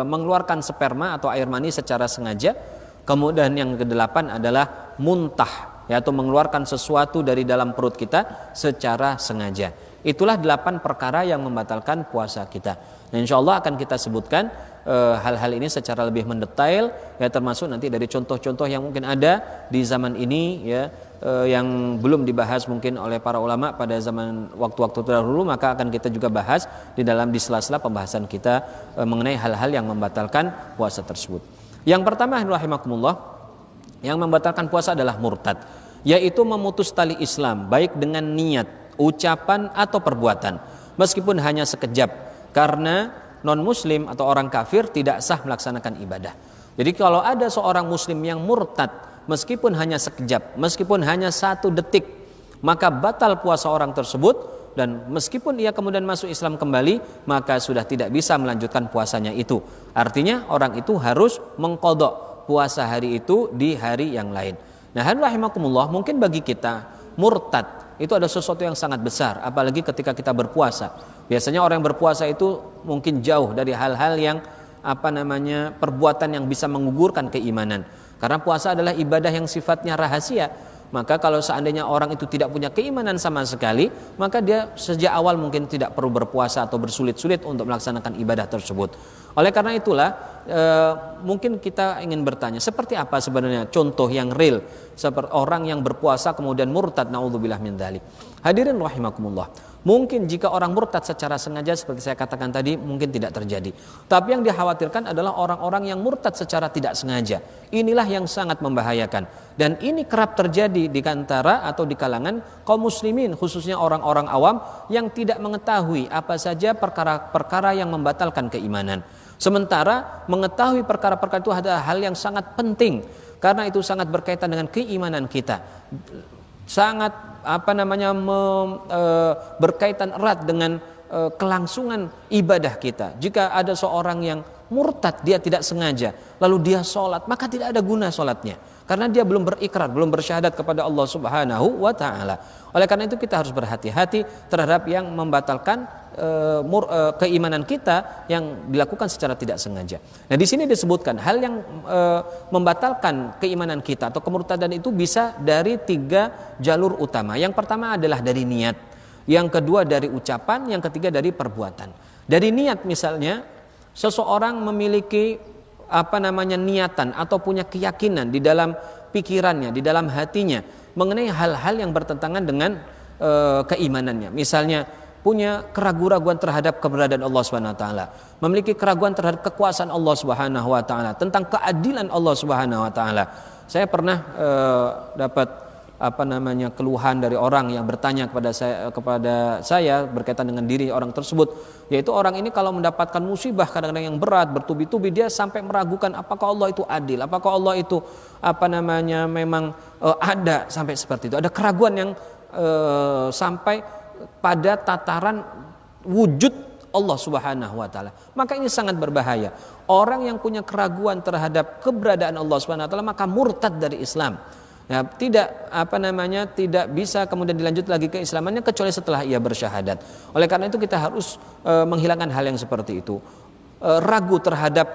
mengeluarkan sperma atau air mani secara sengaja. Kemudian yang ke-8 adalah muntah, yaitu mengeluarkan sesuatu dari dalam perut kita secara sengaja. Itulah 8 perkara yang membatalkan puasa kita. Nah, insya Allah akan kita sebutkan hal-hal ini secara lebih mendetail, ya, termasuk nanti dari contoh-contoh yang mungkin ada di zaman ini, ya, yang belum dibahas mungkin oleh para ulama pada zaman waktu-waktu terdahulu, maka akan kita juga bahas di sela-sela pembahasan kita mengenai hal-hal yang membatalkan puasa tersebut. Yang pertama, rahimakumullah, yang membatalkan puasa adalah murtad, yaitu memutus tali Islam baik dengan niat, ucapan atau perbuatan, meskipun hanya sekejap, karena non-muslim atau orang kafir tidak sah melaksanakan ibadah. Jadi kalau ada seorang muslim yang murtad meskipun hanya sekejap, meskipun hanya 1 detik, maka batal puasa orang tersebut, dan meskipun ia kemudian masuk Islam kembali, maka sudah tidak bisa melanjutkan puasanya itu. Artinya orang itu harus mengqadha puasa hari itu di hari yang lain. Nah, rahimakumullah, mungkin bagi kita murtad itu ada sesuatu yang sangat besar, apalagi ketika kita berpuasa. Biasanya orang yang berpuasa itu mungkin jauh dari hal-hal yang perbuatan yang bisa menggugurkan keimanan. Karena puasa adalah ibadah yang sifatnya rahasia. Maka kalau seandainya orang itu tidak punya keimanan sama sekali, maka dia sejak awal mungkin tidak perlu berpuasa atau bersulit-sulit untuk melaksanakan ibadah tersebut. Oleh karena itulah mungkin kita ingin bertanya, seperti apa sebenarnya contoh yang real seperti orang yang berpuasa kemudian murtad, naudzubillah min dzalik. Hadirin rahimakumullah, mungkin jika orang murtad secara sengaja seperti saya katakan tadi mungkin tidak terjadi. Tapi yang dikhawatirkan adalah orang-orang yang murtad secara tidak sengaja. Inilah yang sangat membahayakan, dan ini kerap terjadi di antara atau di kalangan kaum muslimin, khususnya orang-orang awam yang tidak mengetahui apa saja perkara-perkara yang membatalkan keimanan. Sementara mengetahui perkara-perkara itu adalah hal yang sangat penting, karena itu sangat berkaitan dengan keimanan kita, sangat berkaitan erat dengan kelangsungan ibadah kita. Jika ada seorang yang murtad, dia tidak sengaja, lalu dia sholat, maka tidak ada guna sholatnya, karena dia belum berikrar, belum bersyahadat kepada Allah Subhanahu wa Ta'ala. Oleh karena itu kita harus berhati-hati terhadap yang membatalkan keimanan kita yang dilakukan secara tidak sengaja. Nah, di sini disebutkan hal yang membatalkan keimanan kita atau kemurtadan itu bisa dari 3 jalur utama. Yang pertama adalah dari niat, yang kedua dari ucapan, yang ketiga dari perbuatan. Dari niat, misalnya seseorang memiliki niatan atau punya keyakinan di dalam pikirannya, di dalam hatinya mengenai hal-hal yang bertentangan dengan keimanannya. Misalnya punya keraguan-keraguan terhadap keberadaan Allah Subhanahu wa taala, memiliki keraguan terhadap kekuasaan Allah Subhanahu wa taala, tentang keadilan Allah Subhanahu wa taala. Saya pernah dapat keluhan dari orang yang bertanya kepada saya berkaitan dengan diri orang tersebut, yaitu orang ini kalau mendapatkan musibah kadang-kadang yang berat bertubi-tubi, dia sampai meragukan apakah Allah itu adil, apakah Allah itu memang ada, sampai seperti itu. Ada keraguan yang sampai pada tataran wujud Allah Subhanahu wa taala. Maka ini sangat berbahaya. Orang yang punya keraguan terhadap keberadaan Allah Subhanahu wa taala maka murtad dari Islam. Ya, tidak bisa kemudian dilanjut lagi keislamannya kecuali setelah ia bersyahadat. Oleh karena itu kita harus menghilangkan hal yang seperti itu. Ragu terhadap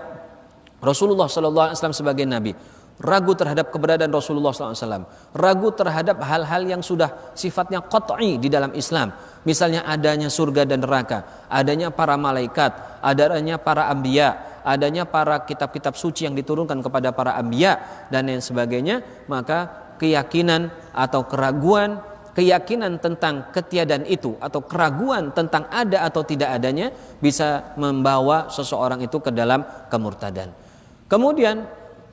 Rasulullah sallallahu alaihi wasallam sebagai nabi, ragu terhadap keberadaan Rasulullah SAW, ragu terhadap hal-hal yang sudah sifatnya qat'i di dalam Islam, misalnya adanya surga dan neraka, adanya para malaikat, adanya para anbiya, adanya para kitab-kitab suci yang diturunkan kepada para anbiya dan lain sebagainya. Maka keyakinan atau keraguan keyakinan tentang ketiadaan itu atau keraguan tentang ada atau tidak adanya bisa membawa seseorang itu ke dalam kemurtadan. Kemudian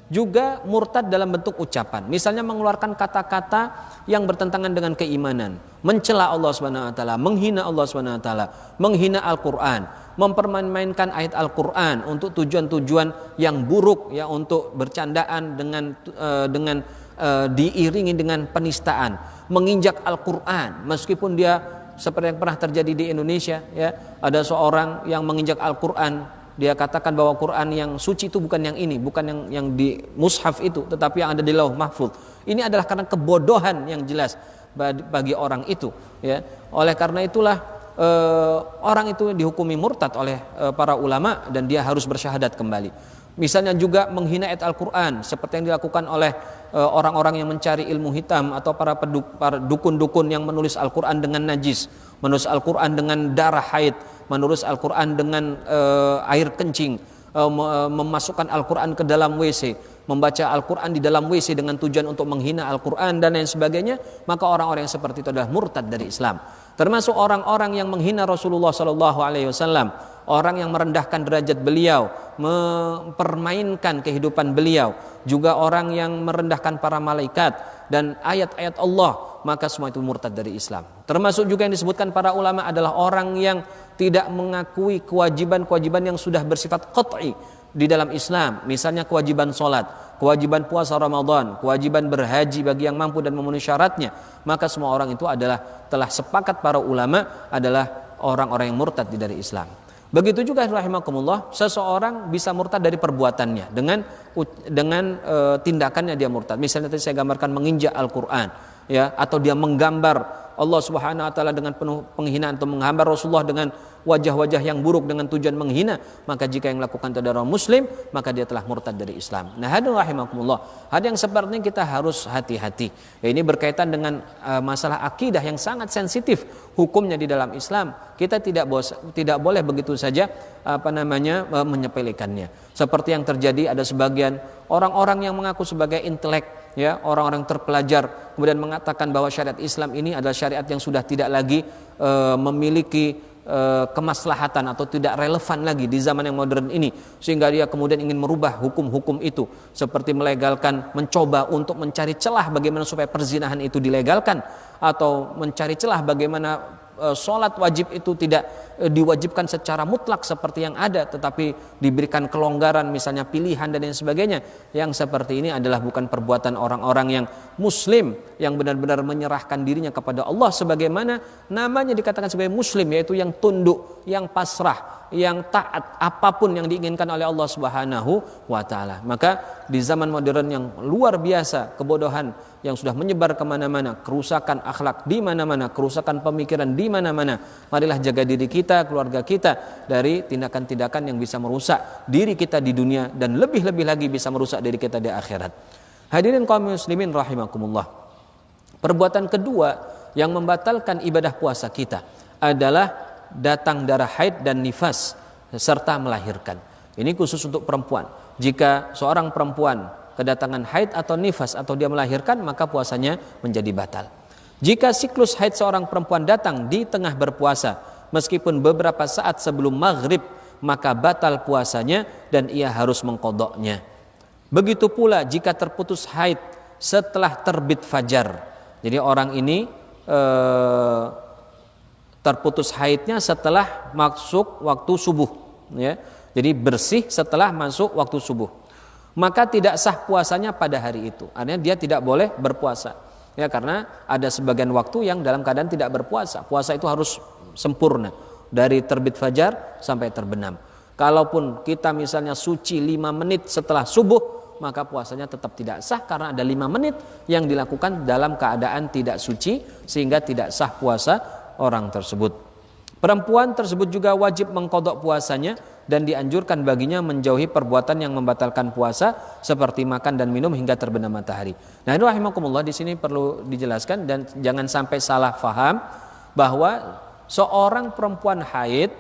juga murtad dalam bentuk ucapan, misalnya mengeluarkan kata-kata yang bertentangan dengan keimanan, mencela Allah Subhanahu wa taala, menghina Allah Subhanahu wa taala, menghina Al-Qur'an, mempermainkan ayat Al-Qur'an untuk tujuan-tujuan yang buruk, ya, untuk bercandaan dengan diiringi dengan penistaan, menginjak Al-Qur'an meskipun dia seperti yang pernah terjadi di Indonesia, ya, ada seorang yang menginjak Al-Qur'an. Dia katakan bahwa Quran yang suci itu bukan yang ini, bukan yang di mushaf itu, tetapi yang ada di Lauh Mahfuz. Ini adalah karena kebodohan yang jelas bagi orang itu, ya. Oleh karena itulah orang itu dihukumi murtad oleh para ulama dan dia harus bersyahadat kembali. Misalnya juga menghina ayat Al-Quran seperti yang dilakukan oleh orang-orang yang mencari ilmu hitam atau para dukun-dukun yang menulis Al-Quran dengan najis, menulis Al-Quran dengan darah haid, menulis Al-Quran dengan air kencing, memasukkan Al-Quran ke dalam WC, membaca Al-Quran di dalam WC dengan tujuan untuk menghina Al-Quran dan lain sebagainya, maka orang-orang yang seperti itu adalah murtad dari Islam. Termasuk orang-orang yang menghina Rasulullah SAW, orang yang merendahkan derajat beliau, mempermainkan kehidupan beliau, juga orang yang merendahkan para malaikat dan ayat-ayat Allah, maka semua itu murtad dari Islam. Termasuk juga yang disebutkan para ulama adalah orang yang tidak mengakui kewajiban-kewajiban yang sudah bersifat qat'i di dalam Islam, misalnya kewajiban sholat, kewajiban puasa Ramadan, kewajiban berhaji bagi yang mampu dan memenuhi syaratnya, maka semua orang itu adalah telah sepakat para ulama adalah orang-orang yang murtad dari Islam. Begitu juga rahimakumullah, seseorang bisa murtad dari perbuatannya dengan tindakannya dia murtad. Misalnya tadi saya gambarkan menginjak Al-Qur'an, ya, atau dia menggambar Allah Subhanahu wa taala dengan penuh penghinaan atau menggambar Rasulullah dengan wajah-wajah yang buruk dengan tujuan menghina, maka jika yang melakukan itu adalah muslim, maka dia telah murtad dari Islam. Nah, hadirin rahimakumullah, ada yang seperti ini kita harus hati-hati. Ya, ini berkaitan dengan masalah akidah yang sangat sensitif hukumnya di dalam Islam. Kita tidak boleh begitu saja menyepelekannya. Seperti yang terjadi, ada sebagian orang-orang yang mengaku sebagai intelek, ya, orang-orang terpelajar, kemudian mengatakan bahwa syariat Islam ini adalah syariat yang sudah tidak lagi memiliki kemaslahatan atau tidak relevan lagi di zaman yang modern ini, sehingga dia kemudian ingin merubah hukum-hukum itu, seperti melegalkan, mencoba untuk mencari celah bagaimana supaya perzinahan itu dilegalkan, atau mencari celah bagaimana sholat wajib itu tidak diwajibkan secara mutlak seperti yang ada, tetapi diberikan kelonggaran, misalnya pilihan dan lain sebagainya. Yang seperti ini adalah bukan perbuatan orang-orang yang muslim, yang benar-benar menyerahkan dirinya kepada Allah sebagaimana namanya dikatakan sebagai muslim, yaitu yang tunduk, yang pasrah, yang taat apapun yang diinginkan oleh Allah Subhanahu wa taala. Maka di zaman modern yang luar biasa, kebodohan yang sudah menyebar kemana-mana, kerusakan akhlak di mana-mana, kerusakan pemikiran di mana-mana, marilah jaga diri kita, keluarga kita dari tindakan-tindakan yang bisa merusak diri kita di dunia dan lebih-lebih lagi bisa merusak diri kita di akhirat. Hadirin kaum muslimin rahimakumullah, perbuatan kedua yang membatalkan ibadah puasa kita adalah datang darah haid dan nifas serta melahirkan. Ini khusus untuk perempuan. Jika seorang perempuan kedatangan haid atau nifas atau dia melahirkan, maka puasanya menjadi batal. Jika siklus haid seorang perempuan datang di tengah berpuasa meskipun beberapa saat sebelum maghrib, maka batal puasanya dan ia harus mengqadha'nya. Begitu pula jika terputus haid setelah terbit fajar. Jadi orang ini terputus haidnya setelah masuk waktu subuh, ya. Jadi bersih setelah masuk waktu subuh, maka tidak sah puasanya pada hari itu. Artinya dia tidak boleh berpuasa, ya, karena ada sebagian waktu yang dalam keadaan tidak berpuasa. Puasa itu harus sempurna dari terbit fajar sampai terbenam. Kalaupun kita misalnya suci 5 menit setelah subuh, maka puasanya tetap tidak sah karena ada 5 menit yang dilakukan dalam keadaan tidak suci, sehingga tidak sah puasa orang tersebut. Perempuan tersebut juga wajib mengqadha puasanya dan dianjurkan baginya menjauhi perbuatan yang membatalkan puasa seperti makan dan minum hingga terbenam matahari. Nah, rahimakumullah, di sini perlu dijelaskan dan jangan sampai salah faham bahwa seorang perempuan haid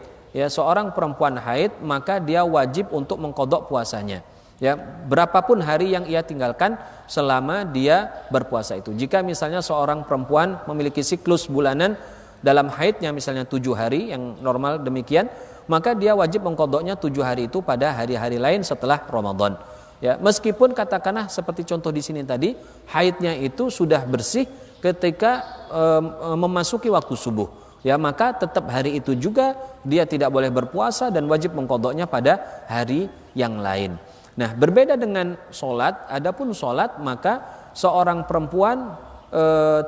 maka dia wajib untuk mengqadha puasanya. Ya, berapapun hari yang ia tinggalkan selama dia berpuasa itu. Jika misalnya seorang perempuan memiliki siklus bulanan dalam haidnya misalnya 7 hari yang normal demikian, maka dia wajib mengqadha'nya 7 hari itu pada hari-hari lain setelah Ramadan. Ya, meskipun katakanlah seperti contoh di sini tadi, haidnya itu sudah bersih ketika memasuki waktu subuh. Ya, maka tetap hari itu juga dia tidak boleh berpuasa dan wajib mengqadha'nya pada hari yang lain. Nah, berbeda dengan sholat, adapun sholat maka seorang perempuan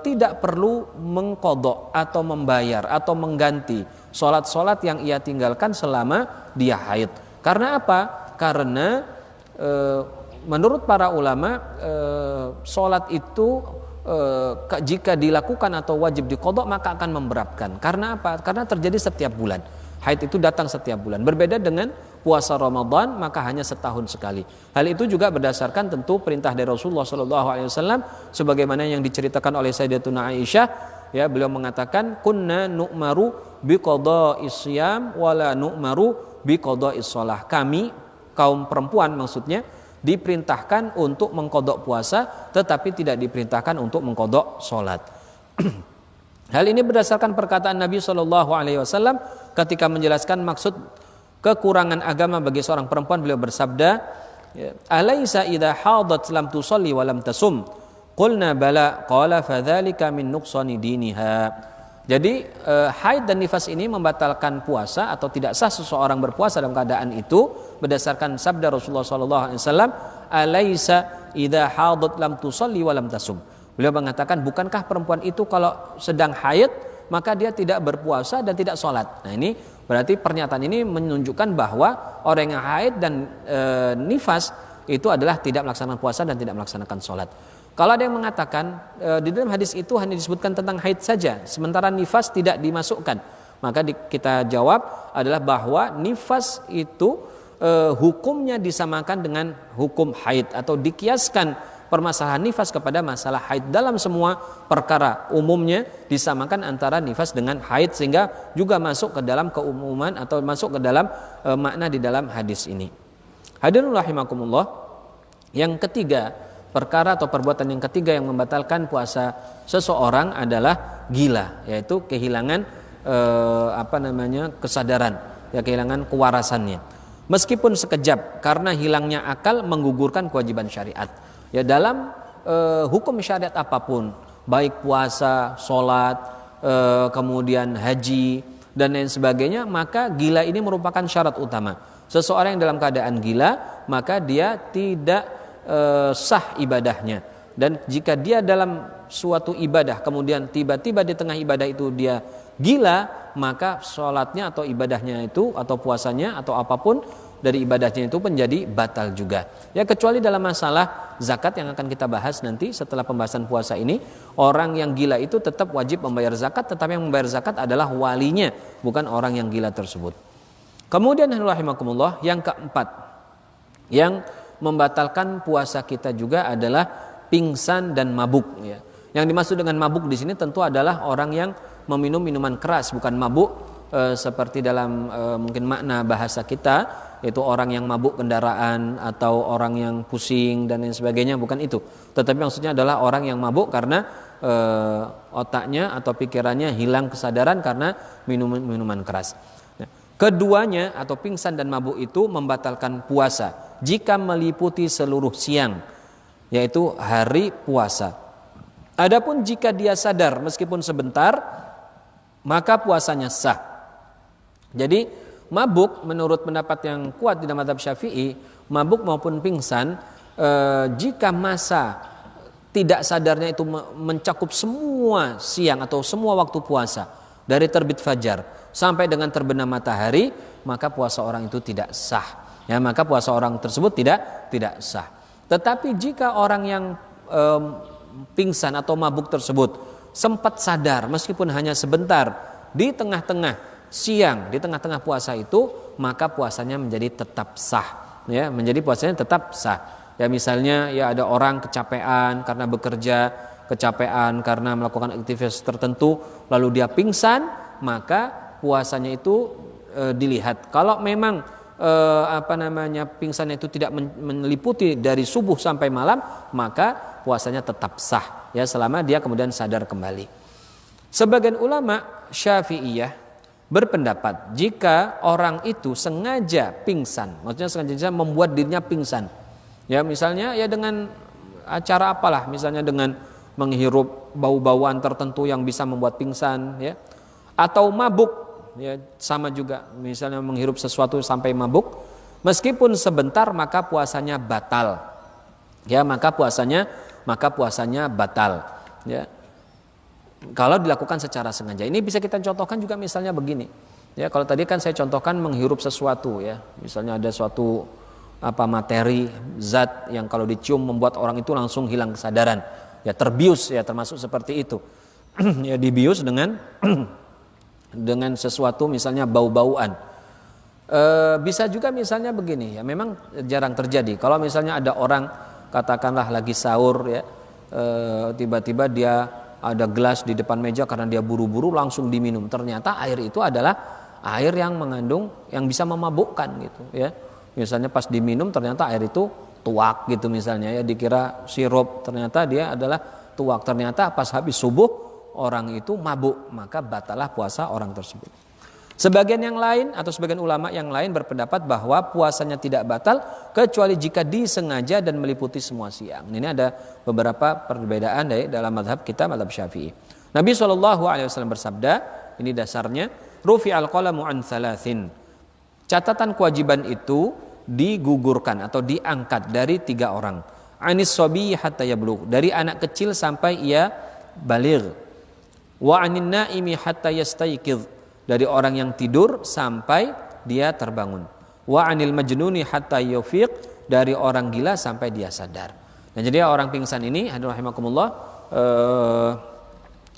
tidak perlu mengqadha' atau membayar atau mengganti sholat-sholat yang ia tinggalkan selama dia haid. Karena apa? Karena menurut para ulama sholat itu jika dilakukan atau wajib diqadha maka akan memberatkan. Karena apa? Karena terjadi setiap bulan. Haid itu datang setiap bulan. Berbeda dengan puasa Ramadan maka hanya setahun sekali. Hal itu juga berdasarkan tentu perintah dari Rasulullah SAW sebagaimana yang diceritakan oleh Sayyidatuna Aisyah. Ya, beliau mengatakan kunna nu'maru biqadha'is shiyam wala nu'maru biqadha'is shalah. Kami kaum perempuan maksudnya diperintahkan untuk mengqadha' puasa tetapi tidak diperintahkan untuk mengqadha' salat. Hal ini berdasarkan perkataan Nabi SAW ketika menjelaskan maksud kekurangan agama bagi seorang perempuan. Beliau bersabda, "Alaisa idza hadat lam tusalli wa lam tasum?" Qulna bala, qala fadzalika min nuqsani diniha. Jadi haid dan nifas ini membatalkan puasa atau tidak sah seseorang berpuasa dalam keadaan itu berdasarkan sabda Rasulullah SAW, "Alaisa idza hadat lam tusalli wa lam tasum." Beliau mengatakan, bukankah perempuan itu kalau sedang haid maka dia tidak berpuasa dan tidak sholat. Nah, ini berarti pernyataan ini menunjukkan bahwa orang yang haid dan nifas itu adalah tidak melaksanakan puasa dan tidak melaksanakan sholat. Kalau ada yang mengatakan di dalam hadis itu hanya disebutkan tentang haid saja, sementara nifas tidak dimasukkan, maka kita jawab adalah bahwa nifas itu hukumnya disamakan dengan hukum haid atau dikiaskan permasalahan nifas kepada masalah haid dalam semua perkara. Umumnya disamakan antara nifas dengan haid sehingga juga masuk ke dalam keumuman atau masuk ke dalam makna di dalam hadis ini. Hadirin rahimakumullah, yang ketiga, perkara atau perbuatan yang ketiga yang membatalkan puasa seseorang adalah gila, yaitu kehilangan kesadaran, ya, kehilangan kewarasannya. Meskipun sekejap, karena hilangnya akal menggugurkan kewajiban syariat. Ya, dalam hukum syariat apapun, baik puasa, sholat, kemudian haji dan lain sebagainya, maka gila ini merupakan syarat utama. Seseorang yang dalam keadaan gila maka dia tidak sah ibadahnya. Dan jika dia dalam suatu ibadah kemudian tiba-tiba di tengah ibadah itu dia gila, maka sholatnya atau ibadahnya itu atau puasanya atau apapun dari ibadahnya itu menjadi batal juga. Ya, kecuali dalam masalah zakat yang akan kita bahas nanti setelah pembahasan puasa ini, orang yang gila itu tetap wajib membayar zakat, tetapi yang membayar zakat adalah walinya, bukan orang yang gila tersebut. Kemudian rahimakumullah, yang keempat yang membatalkan puasa kita juga adalah pingsan dan mabuk, ya. Yang dimaksud dengan mabuk di sini tentu adalah orang yang meminum minuman keras, bukan mabuk seperti dalam mungkin makna bahasa kita, yaitu orang yang mabuk kendaraan atau orang yang pusing dan lain sebagainya, bukan itu. Tetapi maksudnya adalah orang yang mabuk karena otaknya atau pikirannya hilang kesadaran karena minuman keras. Nah, keduanya atau pingsan dan mabuk itu membatalkan puasa jika meliputi seluruh siang, yaitu hari puasa. Adapun jika dia sadar meskipun sebentar, maka puasanya sah. Jadi mabuk menurut pendapat yang kuat di dalam mazhab Syafi'i, mabuk maupun pingsan jika masa tidak sadarnya itu mencakup semua siang atau semua waktu puasa dari terbit fajar sampai dengan terbenam matahari, maka puasa orang itu tidak sah. Ya, maka puasa orang tersebut tidak sah. Tetapi jika orang yang pingsan atau mabuk tersebut sempat sadar meskipun hanya sebentar di tengah-tengah siang, di tengah-tengah puasa itu, maka puasanya menjadi tetap sah, ya, menjadi puasanya tetap sah. Ya, misalnya ya ada orang kecapean karena bekerja, kecapean karena melakukan aktivitas tertentu, lalu dia pingsan, maka puasanya itu dilihat. Kalau memang pingsannya itu tidak meliputi dari subuh sampai malam, maka puasanya tetap sah ya selama dia kemudian sadar kembali. Sebagian ulama Syafi'iyah berpendapat jika orang itu sengaja pingsan, maksudnya sengaja membuat dirinya pingsan. Ya misalnya ya dengan acara apalah, misalnya dengan menghirup bau-bauan tertentu yang bisa membuat pingsan ya. Atau mabuk ya, sama juga misalnya menghirup sesuatu sampai mabuk, meskipun sebentar maka puasanya batal. Ya, maka puasanya batal ya. Kalau dilakukan secara sengaja. Ini bisa kita contohkan juga misalnya begini. Ya, kalau tadi kan saya contohkan menghirup sesuatu ya. Misalnya ada suatu materi, zat yang kalau dicium membuat orang itu langsung hilang kesadaran. Ya, terbius ya, termasuk seperti itu. Ya, dibius dengan dengan sesuatu misalnya bau-bauan. Bisa juga misalnya begini ya, memang jarang terjadi. Kalau misalnya ada orang katakanlah lagi sahur ya, tiba-tiba dia ada gelas di depan meja karena dia buru-buru langsung diminum. Ternyata air itu adalah air yang mengandung yang bisa memabukkan gitu ya. Misalnya pas diminum ternyata air itu tuak gitu misalnya ya, dikira sirup, ternyata dia adalah tuak. Ternyata pas habis subuh orang itu mabuk, maka batalah puasa orang tersebut. Sebagian yang lain atau sebagian ulama yang lain berpendapat bahwa puasanya tidak batal kecuali jika disengaja dan meliputi semua siang. Ini ada beberapa perbedaan dari dalam mazhab kita, mazhab Syafi'i. Nabi SAW bersabda, ini dasarnya, rufi'al qalamu an thalathin. Catatan kewajiban itu digugurkan atau diangkat dari 3 orang. Anis sobi hatta yablugh, dari anak kecil sampai ia baligh. Wa anin naimi hatta yastayqidh, dari orang yang tidur sampai dia terbangun. Wa anil majnuni hatta yufiq, dari orang gila sampai dia sadar. Dan jadi orang pingsan ini hadirin rahimakumullah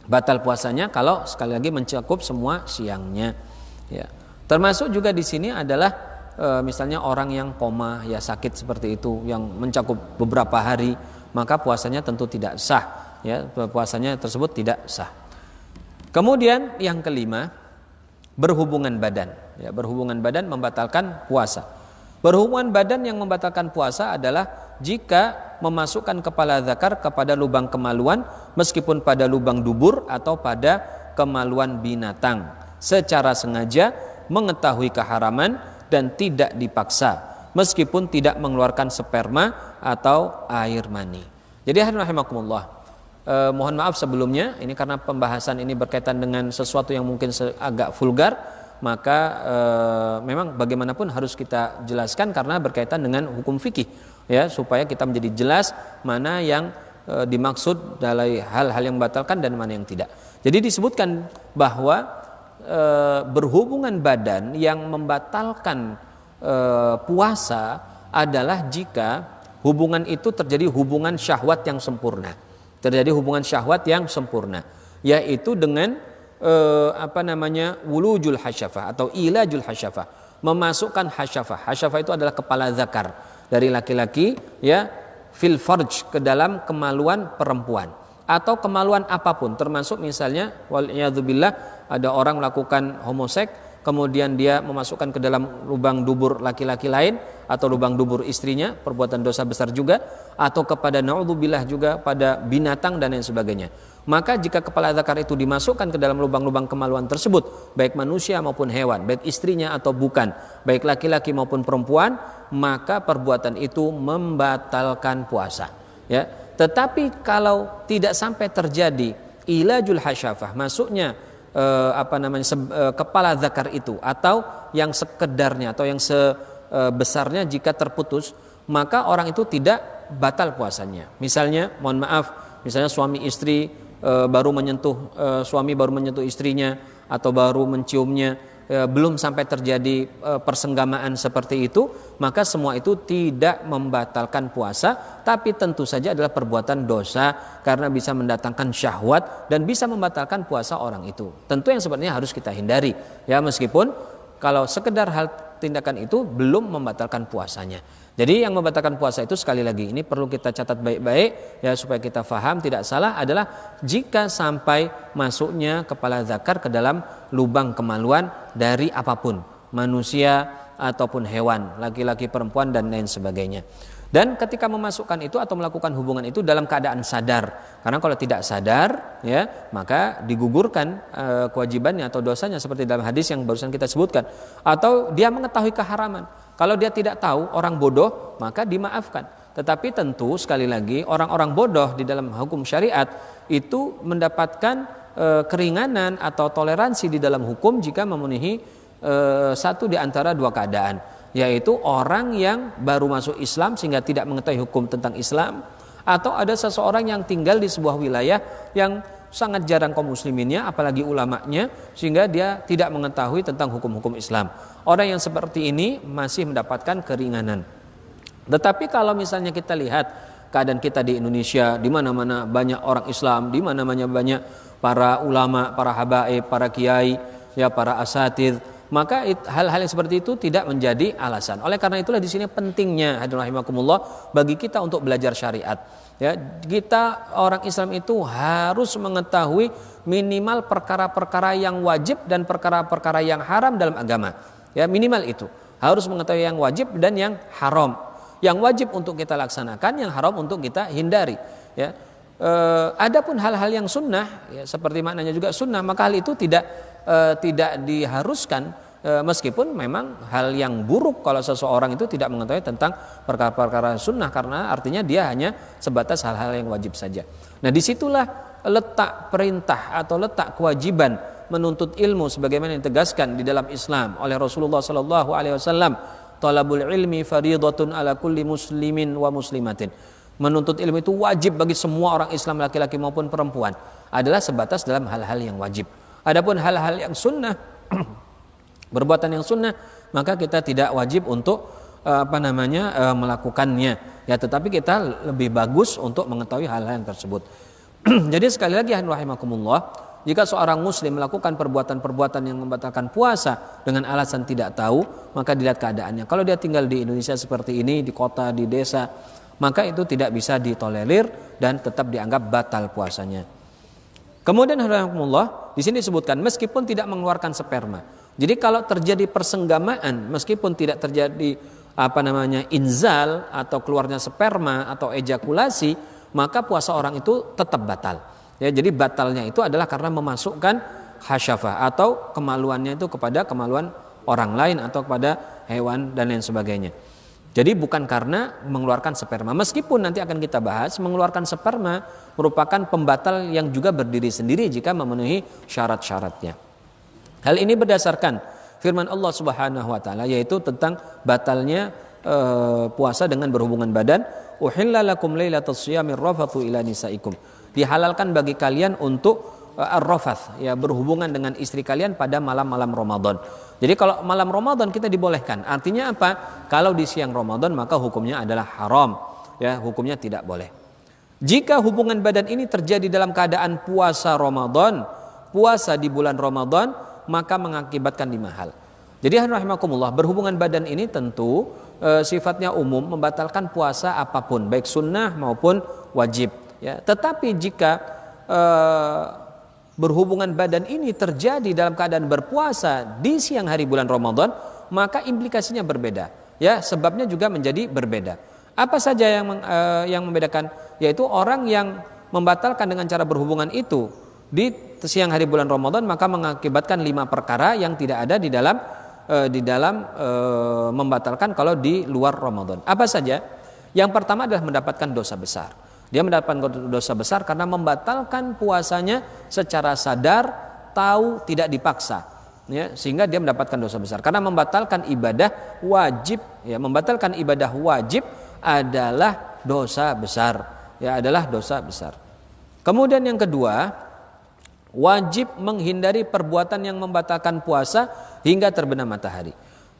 batal puasanya kalau sekali lagi mencakup semua siangnya. Ya. Termasuk juga di sini adalah misalnya orang yang koma ya, sakit seperti itu yang mencakup beberapa hari, maka puasanya tentu tidak sah ya, puasanya tersebut tidak sah. Kemudian yang kelima, berhubungan badan. Ya, berhubungan badan membatalkan puasa. Berhubungan badan yang membatalkan puasa adalah jika memasukkan kepala zakar kepada lubang kemaluan meskipun pada lubang dubur atau pada kemaluan binatang secara sengaja, mengetahui keharaman dan tidak dipaksa meskipun tidak mengeluarkan sperma atau air mani. Jadi hadirin rahimakumullah, mohon maaf sebelumnya, ini karena pembahasan ini berkaitan dengan sesuatu yang mungkin agak vulgar, maka memang bagaimanapun harus kita jelaskan karena berkaitan dengan hukum fikih ya, supaya kita menjadi jelas mana yang dimaksud dari hal-hal yang membatalkan dan mana yang tidak. Jadi disebutkan bahwa berhubungan badan yang membatalkan puasa adalah jika hubungan itu terjadi hubungan syahwat yang sempurna. Terjadi hubungan syahwat yang sempurna, yaitu dengan wulujul hasyafah atau ilajul hasyafah, memasukkan hasyafah. Hasyafah itu adalah kepala zakar dari laki-laki ya, fil farj, ke dalam kemaluan perempuan atau kemaluan apapun, termasuk misalnya wal'iyadzubillah ada orang melakukan homoseks kemudian dia memasukkan ke dalam lubang dubur laki-laki lain atau lubang dubur istrinya, perbuatan dosa besar juga, atau kepada naudzubillah juga pada binatang dan lain sebagainya. Maka jika kepala zakar itu dimasukkan ke dalam lubang-lubang kemaluan tersebut, baik manusia maupun hewan, baik istrinya atau bukan, baik laki-laki maupun perempuan, maka perbuatan itu membatalkan puasa ya. Tetapi kalau tidak sampai terjadi ilajul hasyafah, masuknya kepala zakar itu atau yang sekedarnya atau yang sebesarnya jika terputus, maka orang itu tidak batal puasanya. Misalnya, mohon maaf, misalnya suami baru menyentuh istrinya atau baru menciumnya, belum sampai terjadi persenggamaan seperti itu, maka semua itu tidak membatalkan puasa, tapi tentu saja adalah perbuatan dosa karena bisa mendatangkan syahwat dan bisa membatalkan puasa orang itu. Tentu yang sebenarnya harus kita hindari ya, meskipun kalau sekedar hal tindakan itu belum membatalkan puasanya. Jadi yang membatalkan puasa itu sekali lagi ini perlu kita catat baik-baik ya, supaya kita faham tidak salah, adalah jika sampai masuknya kepala zakar ke dalam lubang kemaluan dari apapun, manusia ataupun hewan, laki-laki, perempuan dan lain sebagainya. Dan ketika memasukkan itu atau melakukan hubungan itu dalam keadaan sadar, karena kalau tidak sadar ya maka digugurkan kewajibannya atau dosanya seperti dalam hadis yang barusan kita sebutkan. Atau dia mengetahui keharaman. Kalau dia tidak tahu, orang bodoh, maka dimaafkan. Tetapi tentu sekali lagi orang-orang bodoh di dalam hukum syariat itu mendapatkan keringanan atau toleransi di dalam hukum jika memenuhi satu di antara dua keadaan, yaitu orang yang baru masuk Islam sehingga tidak mengetahui hukum tentang Islam, atau ada seseorang yang tinggal di sebuah wilayah yang sangat jarang kaum musliminnya apalagi ulamanya sehingga dia tidak mengetahui tentang hukum-hukum Islam. Orang yang seperti ini masih mendapatkan keringanan. Tetapi kalau misalnya kita lihat keadaan kita di Indonesia, di mana-mana banyak orang Islam, di mana-mana banyak para ulama, para habaib, para kiai, ya para asatidz, maka hal-hal yang seperti itu tidak menjadi alasan. Oleh karena itulah di sini pentingnya hadirin rahimakumullah bagi kita untuk belajar syariat. Ya, kita orang Islam itu harus mengetahui minimal perkara-perkara yang wajib dan perkara-perkara yang haram dalam agama. Ya, minimal itu. Harus mengetahui yang wajib dan yang haram. Yang wajib untuk kita laksanakan, yang haram untuk kita hindari. Ya. Adapun hal-hal yang sunnah, ya, seperti maknanya juga sunnah, maka hal itu tidak diharuskan, meskipun memang hal yang buruk kalau seseorang itu tidak mengetahui tentang perkara-perkara sunnah, karena artinya dia hanya sebatas hal-hal yang wajib saja. Nah, disitulah letak perintah atau letak kewajiban menuntut ilmu sebagaimana yang ditegaskan di dalam Islam oleh Rasulullah SAW. Talabul ilmi fardhatun ala kulli muslimin wa muslimatin. Menuntut ilmu itu wajib bagi semua orang Islam, laki-laki maupun perempuan, adalah sebatas dalam hal-hal yang wajib. Adapun hal-hal yang sunnah, perbuatan yang sunnah, maka kita tidak wajib untuk melakukannya. Ya, tetapi kita lebih bagus untuk mengetahui hal-hal yang tersebut. Jadi sekali lagi rahimakumullah, jika seorang muslim melakukan perbuatan-perbuatan yang membatalkan puasa dengan alasan tidak tahu, maka dilihat keadaannya. Kalau dia tinggal di Indonesia seperti ini, di kota, di desa, maka itu tidak bisa ditolerir dan tetap dianggap batal puasanya. Kemudian alhamdulillah di sini disebutkan meskipun tidak mengeluarkan sperma. Jadi kalau terjadi persenggamaan, meskipun tidak terjadi inzal atau keluarnya sperma atau ejakulasi, maka puasa orang itu tetap batal. Ya, jadi batalnya itu adalah karena memasukkan hasyafah atau kemaluannya itu kepada kemaluan orang lain atau kepada hewan dan lain sebagainya. Jadi bukan karena mengeluarkan sperma. Meskipun nanti akan kita bahas, mengeluarkan sperma merupakan pembatal yang juga berdiri sendiri jika memenuhi syarat-syaratnya. Hal ini berdasarkan firman Allah Subhanahu wa taala, yaitu tentang batalnya puasa dengan berhubungan badan. Uhilla lakum lailatas shiyamir rafathu ila nisaikum. Dihalalkan bagi kalian untuk ar-rafath, ya, berhubungan dengan istri kalian pada malam-malam Ramadan. Jadi kalau malam Ramadan kita dibolehkan. Artinya apa? Kalau di siang Ramadan maka hukumnya adalah haram, ya, hukumnya tidak boleh. Jika hubungan badan ini terjadi dalam keadaan puasa Ramadan, puasa di bulan Ramadan, maka mengakibatkan 5 hal. Jadi rahimakumullah, berhubungan badan ini tentu sifatnya umum, membatalkan puasa apapun, baik sunnah maupun wajib. Ya, tetapi jika berhubungan badan ini terjadi dalam keadaan berpuasa di siang hari bulan Ramadan, maka implikasinya berbeda. Ya, sebabnya juga menjadi berbeda. Apa saja yang membedakan? Yaitu orang yang membatalkan dengan cara berhubungan itu di siang hari bulan Ramadan, maka mengakibatkan 5 perkara yang tidak ada di dalam membatalkan kalau di luar Ramadan. Apa saja? Yang pertama adalah mendapatkan dosa besar. Dia mendapatkan dosa besar karena membatalkan puasanya secara sadar, tahu, tidak dipaksa, ya, sehingga dia mendapatkan dosa besar. Karena membatalkan ibadah wajib, ya, membatalkan ibadah wajib adalah dosa besar, ya, adalah dosa besar. Kemudian yang kedua, wajib menghindari perbuatan yang membatalkan puasa hingga terbenam matahari.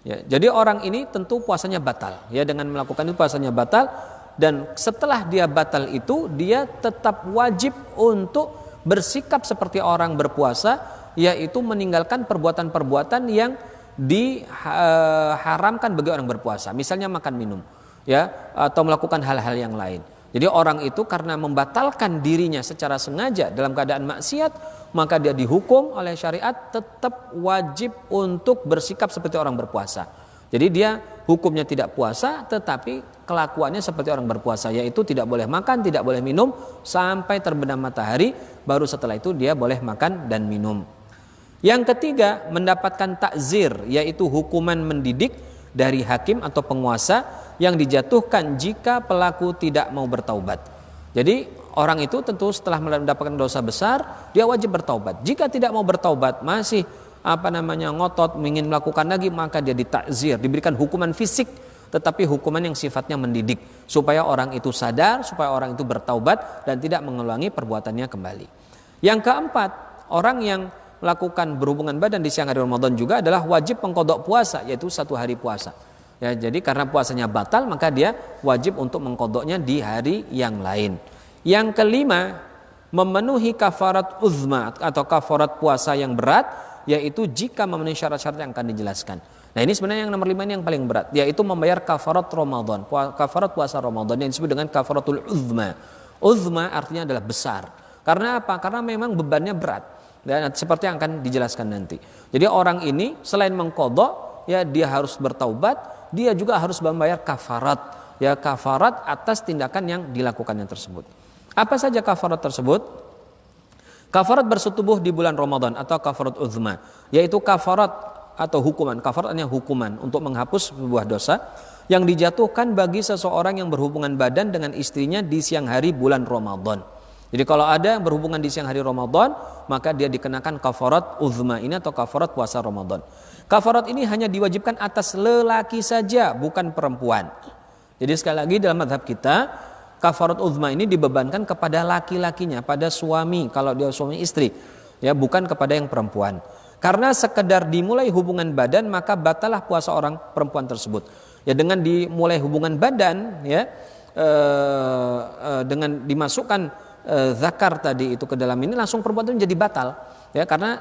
Ya, jadi orang ini tentu puasanya batal, ya, dengan melakukan itu puasanya batal. Dan setelah dia batal itu, dia tetap wajib untuk bersikap seperti orang berpuasa, yaitu meninggalkan perbuatan-perbuatan yang diharamkan bagi orang berpuasa. Misalnya makan minum, ya, atau melakukan hal-hal yang lain. Jadi orang itu karena membatalkan dirinya secara sengaja dalam keadaan maksiat, maka dia dihukum oleh syariat tetap wajib untuk bersikap seperti orang berpuasa. Jadi dia hukumnya tidak puasa, tetapi kelakuannya seperti orang berpuasa, yaitu tidak boleh makan, tidak boleh minum sampai terbenam matahari, baru setelah itu dia boleh makan dan minum. Yang ketiga, mendapatkan takzir, yaitu hukuman mendidik dari hakim atau penguasa yang dijatuhkan jika pelaku tidak mau bertaubat. Jadi orang itu tentu setelah mendapatkan dosa besar, dia wajib bertaubat. Jika tidak mau bertaubat, masih ngotot ingin melakukan lagi, maka dia ditakzir, diberikan hukuman fisik, tetapi hukuman yang sifatnya mendidik, supaya orang itu sadar, supaya orang itu bertaubat dan tidak mengulangi perbuatannya kembali. Yang keempat, orang yang melakukan berhubungan badan di siang hari Ramadan juga adalah wajib mengqadha puasa, yaitu 1 hari puasa. Ya, jadi karena puasanya batal, maka dia wajib untuk mengqadhanya di hari yang lain. Yang kelima, memenuhi kafarat uzma atau kafarat puasa yang berat, yaitu jika memenuhi syarat-syarat yang akan dijelaskan. Nah, ini sebenarnya yang nomor 5 ini yang paling berat, yaitu membayar kafarat Ramadan, kafarat puasa Ramadan yang disebut dengan kafaratul uzma. Uzma artinya adalah besar. Karena apa? Karena memang bebannya berat. Dan seperti yang akan dijelaskan nanti. Jadi orang ini selain mengqadha, ya dia harus bertaubat, dia juga harus membayar kafarat. Ya, kafarat atas tindakan yang dilakukannya tersebut. Apa saja kafarat tersebut? Kafarat bersetubuh di bulan Ramadan atau kafarat uzma, yaitu kafarat atau hukuman. Kafarat artinya hukuman untuk menghapus sebuah dosa yang dijatuhkan bagi seseorang yang berhubungan badan dengan istrinya di siang hari bulan Ramadan. Jadi kalau ada yang berhubungan di siang hari Ramadan, maka dia dikenakan kafarat uzma ini atau kafarat puasa Ramadan. Kafarat ini hanya diwajibkan atas lelaki saja, bukan perempuan. Jadi sekali lagi dalam mazhab kita, kafarat uzma ini dibebankan kepada laki-lakinya, pada suami kalau dia suami istri, ya, bukan kepada yang perempuan. Karena sekedar dimulai hubungan badan, maka batalah puasa orang perempuan tersebut. Ya, dengan dimulai hubungan badan, ya, dengan dimasukkan zakar tadi itu ke dalam ini, langsung perbuatan itu jadi batal, ya, karena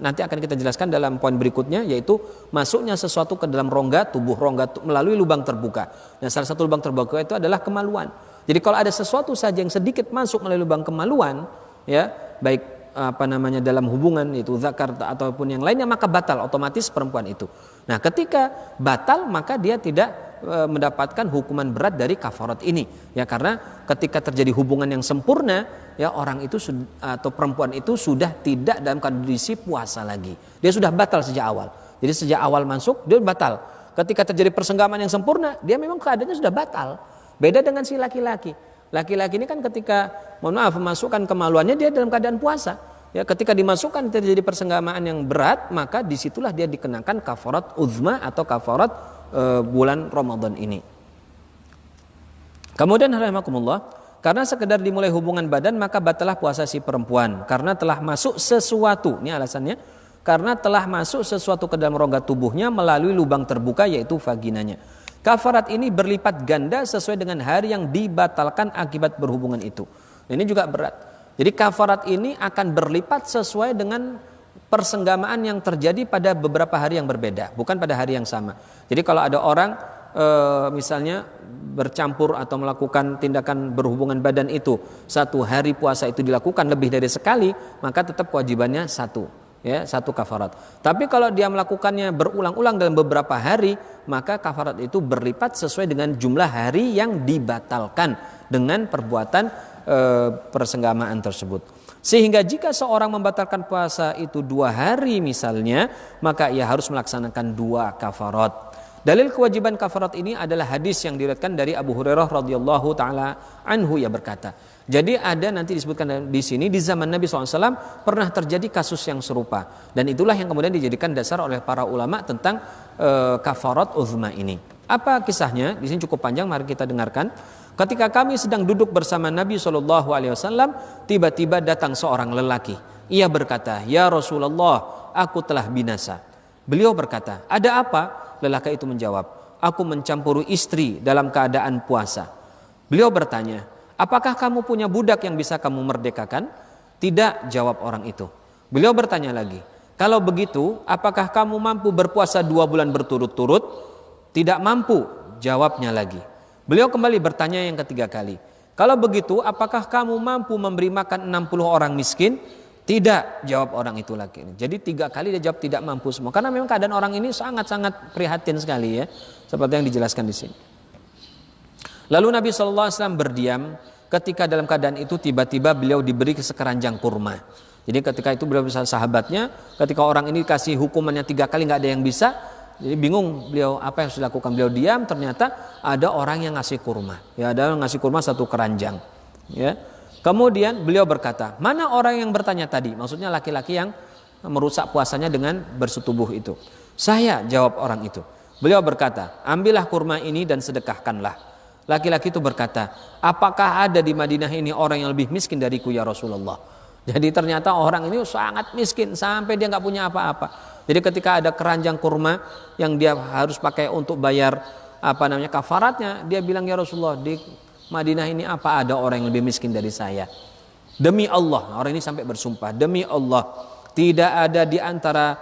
nanti akan kita jelaskan dalam poin berikutnya, yaitu masuknya sesuatu ke dalam rongga tubuh, melalui lubang terbuka. Dan salah satu lubang terbuka itu adalah kemaluan. Jadi kalau ada sesuatu saja yang sedikit masuk melalui lubang kemaluan, ya, baik dalam hubungan itu zakar ataupun yang lainnya, maka batal otomatis perempuan itu. Nah, ketika batal, maka dia tidak mendapatkan hukuman berat dari kafarat ini, ya, karena ketika terjadi hubungan yang sempurna, ya, orang itu atau perempuan itu sudah tidak dalam kondisi puasa lagi, dia sudah batal sejak awal. Jadi sejak awal masuk dia batal. Ketika terjadi persenggaman yang sempurna, dia memang keadaannya sudah batal. Beda dengan si laki-laki. Laki-laki ini kan ketika memasukkan kemaluannya, dia dalam keadaan puasa. Ya, ketika dimasukkan terjadi persenggamaan yang berat, maka disitulah dia dikenakan kafarat uzma atau kafarat bulan Ramadan ini. Kemudian rahimakumullah, karena sekedar dimulai hubungan badan, maka batalah puasa si perempuan karena telah masuk sesuatu. Ini alasannya, karena telah masuk sesuatu ke dalam rongga tubuhnya melalui lubang terbuka, yaitu vaginanya. Kafarat ini berlipat ganda sesuai dengan hari yang dibatalkan akibat berhubungan itu. Ini juga berat. Jadi kafarat ini akan berlipat sesuai dengan persenggamaan yang terjadi pada beberapa hari yang berbeda, bukan pada hari yang sama. Jadi kalau ada orang misalnya bercampur atau melakukan tindakan berhubungan badan itu, 1 hari puasa itu dilakukan lebih dari sekali, maka tetap kewajibannya 1 kafarat. Tapi kalau dia melakukannya berulang-ulang dalam beberapa hari, maka kafarat itu berlipat sesuai dengan jumlah hari yang dibatalkan dengan perbuatan persenggamaan tersebut. Sehingga jika seorang membatalkan puasa itu 2 hari misalnya, maka ia harus melaksanakan 2 kafarat. Dalil kewajiban kafarat ini adalah hadis yang diriwayatkan dari Abu Hurairah radhiyallahu taala anhu, ia berkata. Jadi ada nanti disebutkan di sini, di zaman Nabi SAW pernah terjadi kasus yang serupa, dan itulah yang kemudian dijadikan dasar oleh para ulama tentang kafarat uzma ini. Apa kisahnya? Di sini cukup panjang, mari kita dengarkan. Ketika kami sedang duduk bersama Nabi SAW, tiba-tiba datang seorang lelaki. Ia berkata, "Ya Rasulullah, aku telah binasa." Beliau berkata, "Ada apa?" Lelaki itu menjawab, "Aku mencampuri istri dalam keadaan puasa." Beliau bertanya, "Apakah kamu punya budak yang bisa kamu merdekakan?" "Tidak," jawab orang itu. Beliau bertanya lagi, "Kalau begitu, apakah kamu mampu berpuasa 2 bulan berturut-turut?" "Tidak mampu," jawabnya lagi. Beliau kembali bertanya yang ketiga kali, Kalau begitu, apakah kamu mampu memberi makan 60 orang miskin? Tidak, jawab orang itu lagi. Jadi 3 kali dia jawab tidak mampu semua. Karena memang keadaan orang ini sangat-sangat prihatin sekali ya, seperti yang dijelaskan di sini. Lalu Nabi SAW berdiam. Ketika dalam keadaan itu tiba-tiba beliau diberi sekeranjang kurma. Jadi ketika itu beliau bersama sahabatnya, ketika orang ini kasih hukumannya 3 kali nggak ada yang bisa, jadi bingung beliau apa yang harus dilakukan. Beliau diam, ternyata ada orang yang ngasih kurma. Ya, ada yang ngasih kurma 1 keranjang. Ya. Kemudian beliau berkata, mana orang yang bertanya tadi? Maksudnya laki-laki yang merusak puasanya dengan bersetubuh itu. Saya, jawab orang itu. Beliau berkata, ambillah kurma ini dan sedekahkanlah. Laki-laki itu berkata, apakah ada di Madinah ini orang yang lebih miskin dariku ya Rasulullah? Jadi ternyata orang ini sangat miskin sampai dia nggak punya apa-apa. Jadi ketika ada keranjang kurma yang dia harus pakai untuk bayar kafaratnya, dia bilang ya Rasulullah, di Madinah ini apa ada orang yang lebih miskin dari saya? Demi Allah, orang ini sampai bersumpah, demi Allah, tidak ada di antara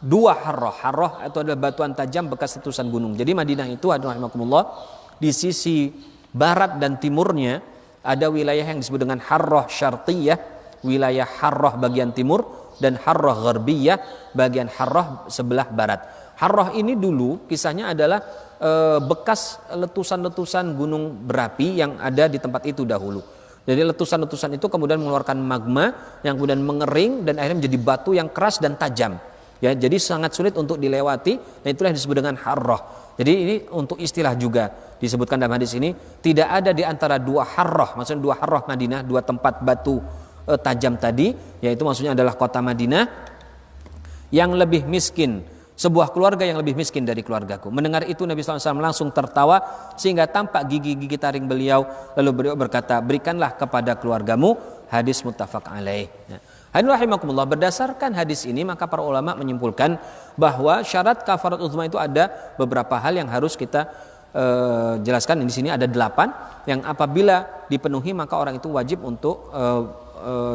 2 harrah. Harrah itu adalah batuan tajam bekas letusan gunung. Jadi Madinah itu rahimakumullah, di sisi barat dan timurnya ada wilayah yang disebut dengan harrah syarqiyah, wilayah harrah bagian timur, dan harrah gharbiyah, bagian harrah sebelah barat. Harrah ini dulu kisahnya adalah bekas letusan-letusan gunung berapi yang ada di tempat itu dahulu. Jadi letusan-letusan itu kemudian mengeluarkan magma yang kemudian mengering dan akhirnya menjadi batu yang keras dan tajam. Ya, jadi sangat sulit untuk dilewati, dan itulah yang disebut dengan harrah. Jadi ini untuk istilah juga disebutkan dalam hadis ini, tidak ada di antara 2 harrah, maksudnya 2 harrah Madinah, 2 tempat batu tajam tadi, yaitu maksudnya adalah kota Madinah, yang lebih miskin, sebuah keluarga yang lebih miskin dari keluargaku. Mendengar itu Nabi SAW langsung tertawa sehingga tampak gigi-gigi taring beliau. Lalu beliau berkata, berikanlah kepada keluargamu. Hadis muttafaq alaih. Hadirin rahimakumullah, berdasarkan hadis ini maka para ulama menyimpulkan bahwa syarat kafarat uzma itu ada beberapa hal yang harus kita jelaskan. Di sini ada 8 yang apabila dipenuhi maka orang itu wajib untuk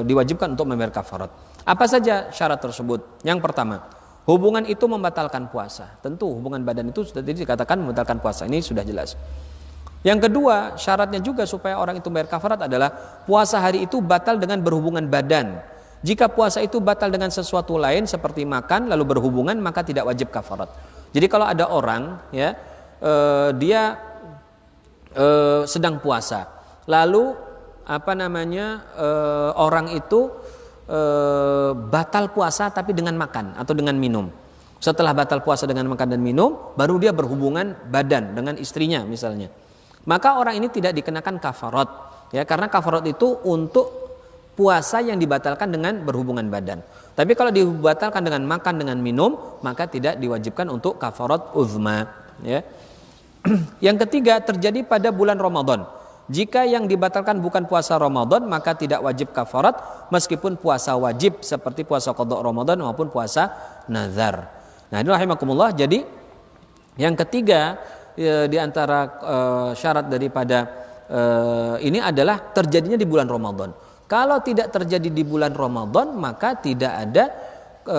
diwajibkan untuk membayar kafarat. Apa saja syarat tersebut? Yang pertama, hubungan itu membatalkan puasa. Tentu hubungan badan itu sudah dikatakan membatalkan puasa. Ini sudah jelas. Yang kedua, syaratnya juga supaya orang itu membayar kafarat adalah puasa hari itu batal dengan berhubungan badan. Jika puasa itu batal dengan sesuatu lain seperti makan lalu berhubungan, maka tidak wajib kafarat. Jadi kalau ada orang ya dia sedang puasa, lalu orang itu batal puasa tapi dengan makan atau dengan minum. Setelah batal puasa dengan makan dan minum, baru dia berhubungan badan dengan istrinya misalnya. Maka orang ini tidak dikenakan kafarat, ya, karena kafarat itu untuk puasa yang dibatalkan dengan berhubungan badan. Tapi kalau dibatalkan dengan makan dengan minum, maka tidak diwajibkan untuk kafarat uzma, ya. Yang ketiga, terjadi pada bulan Ramadan. Jika yang dibatalkan bukan puasa Ramadan, maka tidak wajib kafarat meskipun puasa wajib seperti puasa qada Ramadan maupun puasa nazar. Nah, ini rahimakumullah. Jadi yang ketiga di antara syarat daripada ini adalah terjadinya di bulan Ramadan. Kalau tidak terjadi di bulan Ramadan, maka tidak ada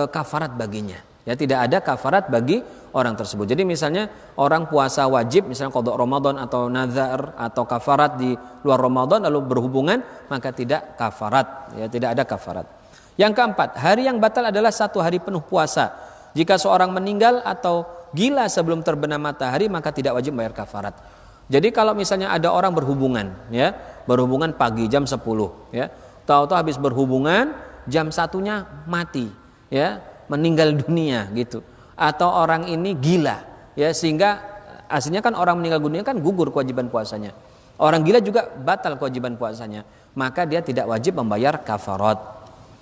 kafarat baginya. Ya, tidak ada kafarat bagi orang tersebut. Jadi misalnya orang puasa wajib, misalnya qada Ramadan atau nazar atau kafarat di luar Ramadan lalu berhubungan, maka tidak kafarat. Ya, tidak ada kafarat. Yang keempat, hari yang batal adalah 1 hari penuh puasa. Jika seorang meninggal atau gila sebelum terbenam matahari, maka tidak wajib bayar kafarat. Jadi kalau misalnya ada orang berhubungan, ya, berhubungan pagi jam 10, ya, tahu-tahu habis berhubungan jam 1-nya mati, ya, meninggal dunia gitu. Atau orang ini gila, ya, sehingga aslinya kan orang meninggal dunia kan gugur kewajiban puasanya. Orang gila juga batal kewajiban puasanya, maka dia tidak wajib membayar kafarat.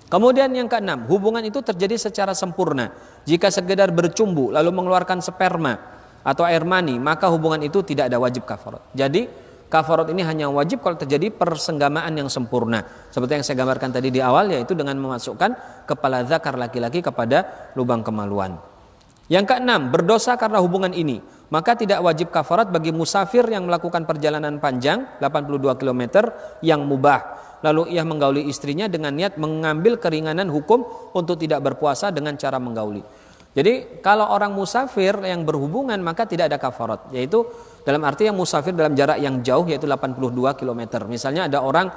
Kemudian yang keenam, hubungan itu terjadi secara sempurna. Jika sekedar bercumbu lalu mengeluarkan sperma atau air mani, maka hubungan itu tidak ada wajib kafarat. Jadi kafarat ini hanya wajib kalau terjadi persenggamaan yang sempurna. Seperti yang saya gambarkan tadi di awal, yaitu dengan memasukkan kepala zakar laki-laki kepada lubang kemaluan. Yang keenam, berdosa karena hubungan ini, maka tidak wajib kafarat bagi musafir yang melakukan perjalanan panjang 82 km yang mubah. Lalu ia menggauli istrinya dengan niat mengambil keringanan hukum untuk tidak berpuasa dengan cara menggauli. Jadi kalau orang musafir yang berhubungan maka tidak ada kafarat, yaitu Dalam arti yang musafir dalam jarak yang jauh yaitu 82 km. Misalnya ada orang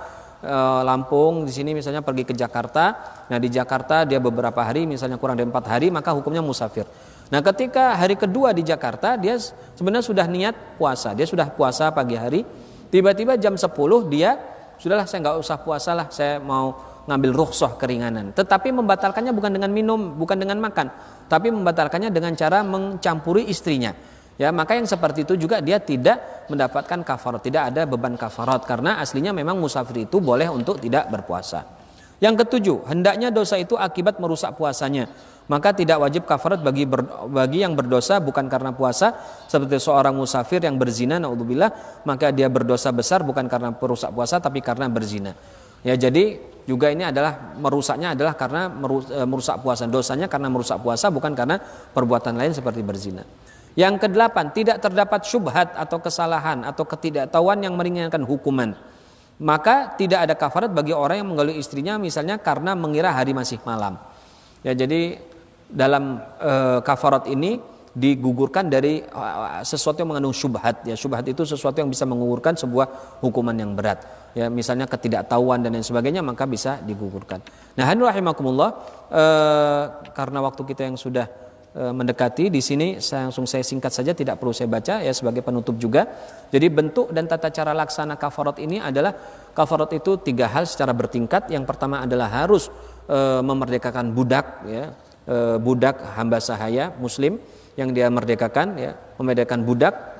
Lampung di sini misalnya pergi ke Jakarta. Nah di Jakarta dia beberapa hari, misalnya kurang dari 4 hari, maka hukumnya musafir. Nah ketika hari kedua di Jakarta dia sebenarnya sudah niat puasa, dia sudah puasa pagi hari. Tiba-tiba jam 10 dia sudahlah saya nggak usah puasa lah, saya mau ngambil rukhsah keringanan. Tetapi membatalkannya bukan dengan minum, bukan dengan makan, tapi membatalkannya dengan cara mencampuri istrinya. Ya, maka yang seperti itu juga dia tidak mendapatkan kafarat, tidak ada beban kafarat karena aslinya memang musafir itu boleh untuk tidak berpuasa. Yang ketujuh, hendaknya dosa itu akibat merusak puasanya. Maka tidak wajib kafarat bagi yang berdosa bukan karena puasa, seperti seorang musafir yang berzina, naudzubillah, maka dia berdosa besar bukan karena merusak puasa tapi karena berzina. Ya, jadi juga ini adalah merusaknya adalah karena merusak puasa. Dosanya karena merusak puasa bukan karena perbuatan lain seperti berzina. Yang kedelapan, tidak terdapat syubhat atau kesalahan atau ketidaktahuan yang meringankan hukuman. Maka tidak ada kafarat bagi orang yang menggauli istrinya misalnya karena mengira hari masih malam. Ya, jadi dalam kafarat ini digugurkan dari sesuatu yang mengandung syubhat. Ya, syubhat itu sesuatu yang bisa mengugurkan sebuah hukuman yang berat. Ya, misalnya ketidaktahuan dan lain sebagainya, maka bisa digugurkan. Nah, rahimakumullah, karena waktu kita yang sudah mendekati, di sini saya singkat saja, tidak perlu saya baca ya sebagai penutup juga. Jadi bentuk dan tata cara laksana kafarat ini adalah kafarat itu 3 hal secara bertingkat. Yang pertama adalah harus memerdekakan budak, ya, budak hamba sahaya muslim yang dia merdekakan, ya, memerdekakan budak.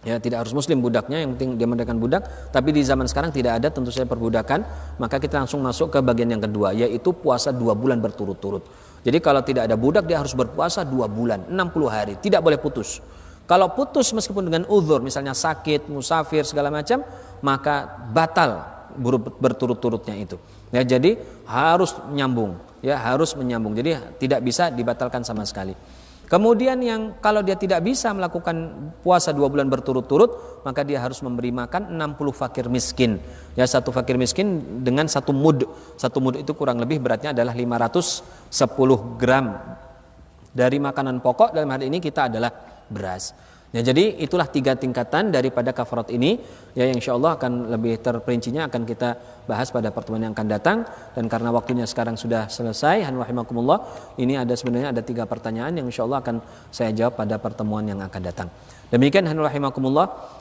Ya, tidak harus muslim budaknya, yang penting dia merdekakan budak. Tapi di zaman sekarang tidak ada tentu saja perbudakan, maka kita langsung masuk ke bagian yang kedua, yaitu puasa 2 bulan berturut-turut. Jadi kalau tidak ada budak dia harus berpuasa 2 bulan, 60 hari, tidak boleh putus. Kalau putus meskipun dengan uzur, misalnya sakit, musafir segala macam, maka batal berturut-turutnya itu. Ya, jadi harus menyambung, ya, harus menyambung. Jadi tidak bisa dibatalkan sama sekali. Kemudian yang kalau dia tidak bisa melakukan puasa 2 bulan berturut-turut, maka dia harus memberi makan 60 fakir miskin. Ya, 1 fakir miskin dengan 1 mud. 1 mud itu kurang lebih beratnya adalah 510 gram. Dari makanan pokok dalam hal ini kita adalah beras. Ya, jadi itulah 3 tingkatan daripada kafarat ini, ya, yang insyaallah akan lebih terperincinya akan kita bahas pada pertemuan yang akan datang. Dan karena waktunya sekarang sudah selesai, rahimakumullah, ini sebenarnya ada 3 pertanyaan yang insyaallah akan saya jawab pada pertemuan yang akan datang. Demikian rahimakumullah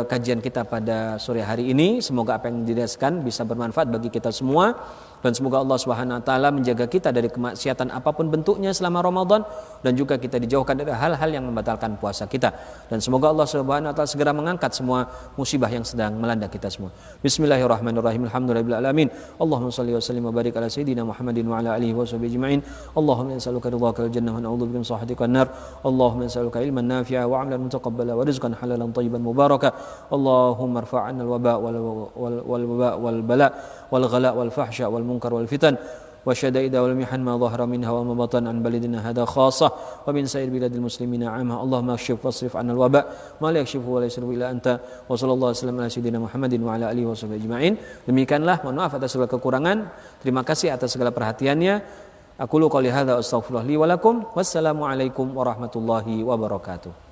kajian kita pada sore hari ini. Semoga apa yang dijelaskan bisa bermanfaat bagi kita semua. Dan semoga Allah Subhanahu wa taala menjaga kita dari kemaksiatan apapun bentuknya selama Ramadan, dan juga kita dijauhkan dari hal-hal yang membatalkan puasa kita. Dan semoga Allah Subhanahu wa taala segera mengangkat semua musibah yang sedang melanda kita semua. Bismillahirrahmanirrahim. Alhamdulillahirabbil alamin. Allahumma shalli wa sallim wa barik ala sayidina Muhammadin wa ala alihi washabihi ajmain. Allahumma nas'aluka ridhaka wal jannah wa na'udzubika min sakhatika nar. Allahumma nas'aluka ilman nafi'a wa 'amalan mutaqabbala wa rizqan halalan thayyiban mubaraka. Allahumma irfa' 'anna al-waba' wal bala' wal ghala' wal fahsya wal munkar wal fitan wa syada'ida wal mihan ma dhahara minha wa ma batan an baladina hadha khassah wa min sa'ir biladil muslimina 'amma. Allahumma akshif wasrif 'anna al-waba ma la yakshifu wa la yasrifu illa anta wa sallallahu alaihi wasallam ala sayyidina Muhammadin wa ala alihi washabihi ajmain. Demikianlah, mohon maaf atas segala kekurangan. Terima kasih atas segala perhatiannya. Aqulu qouli hadza astaghfirullah li wa lakum. Wassalamu alaikum warahmatullahi wabarakatuh.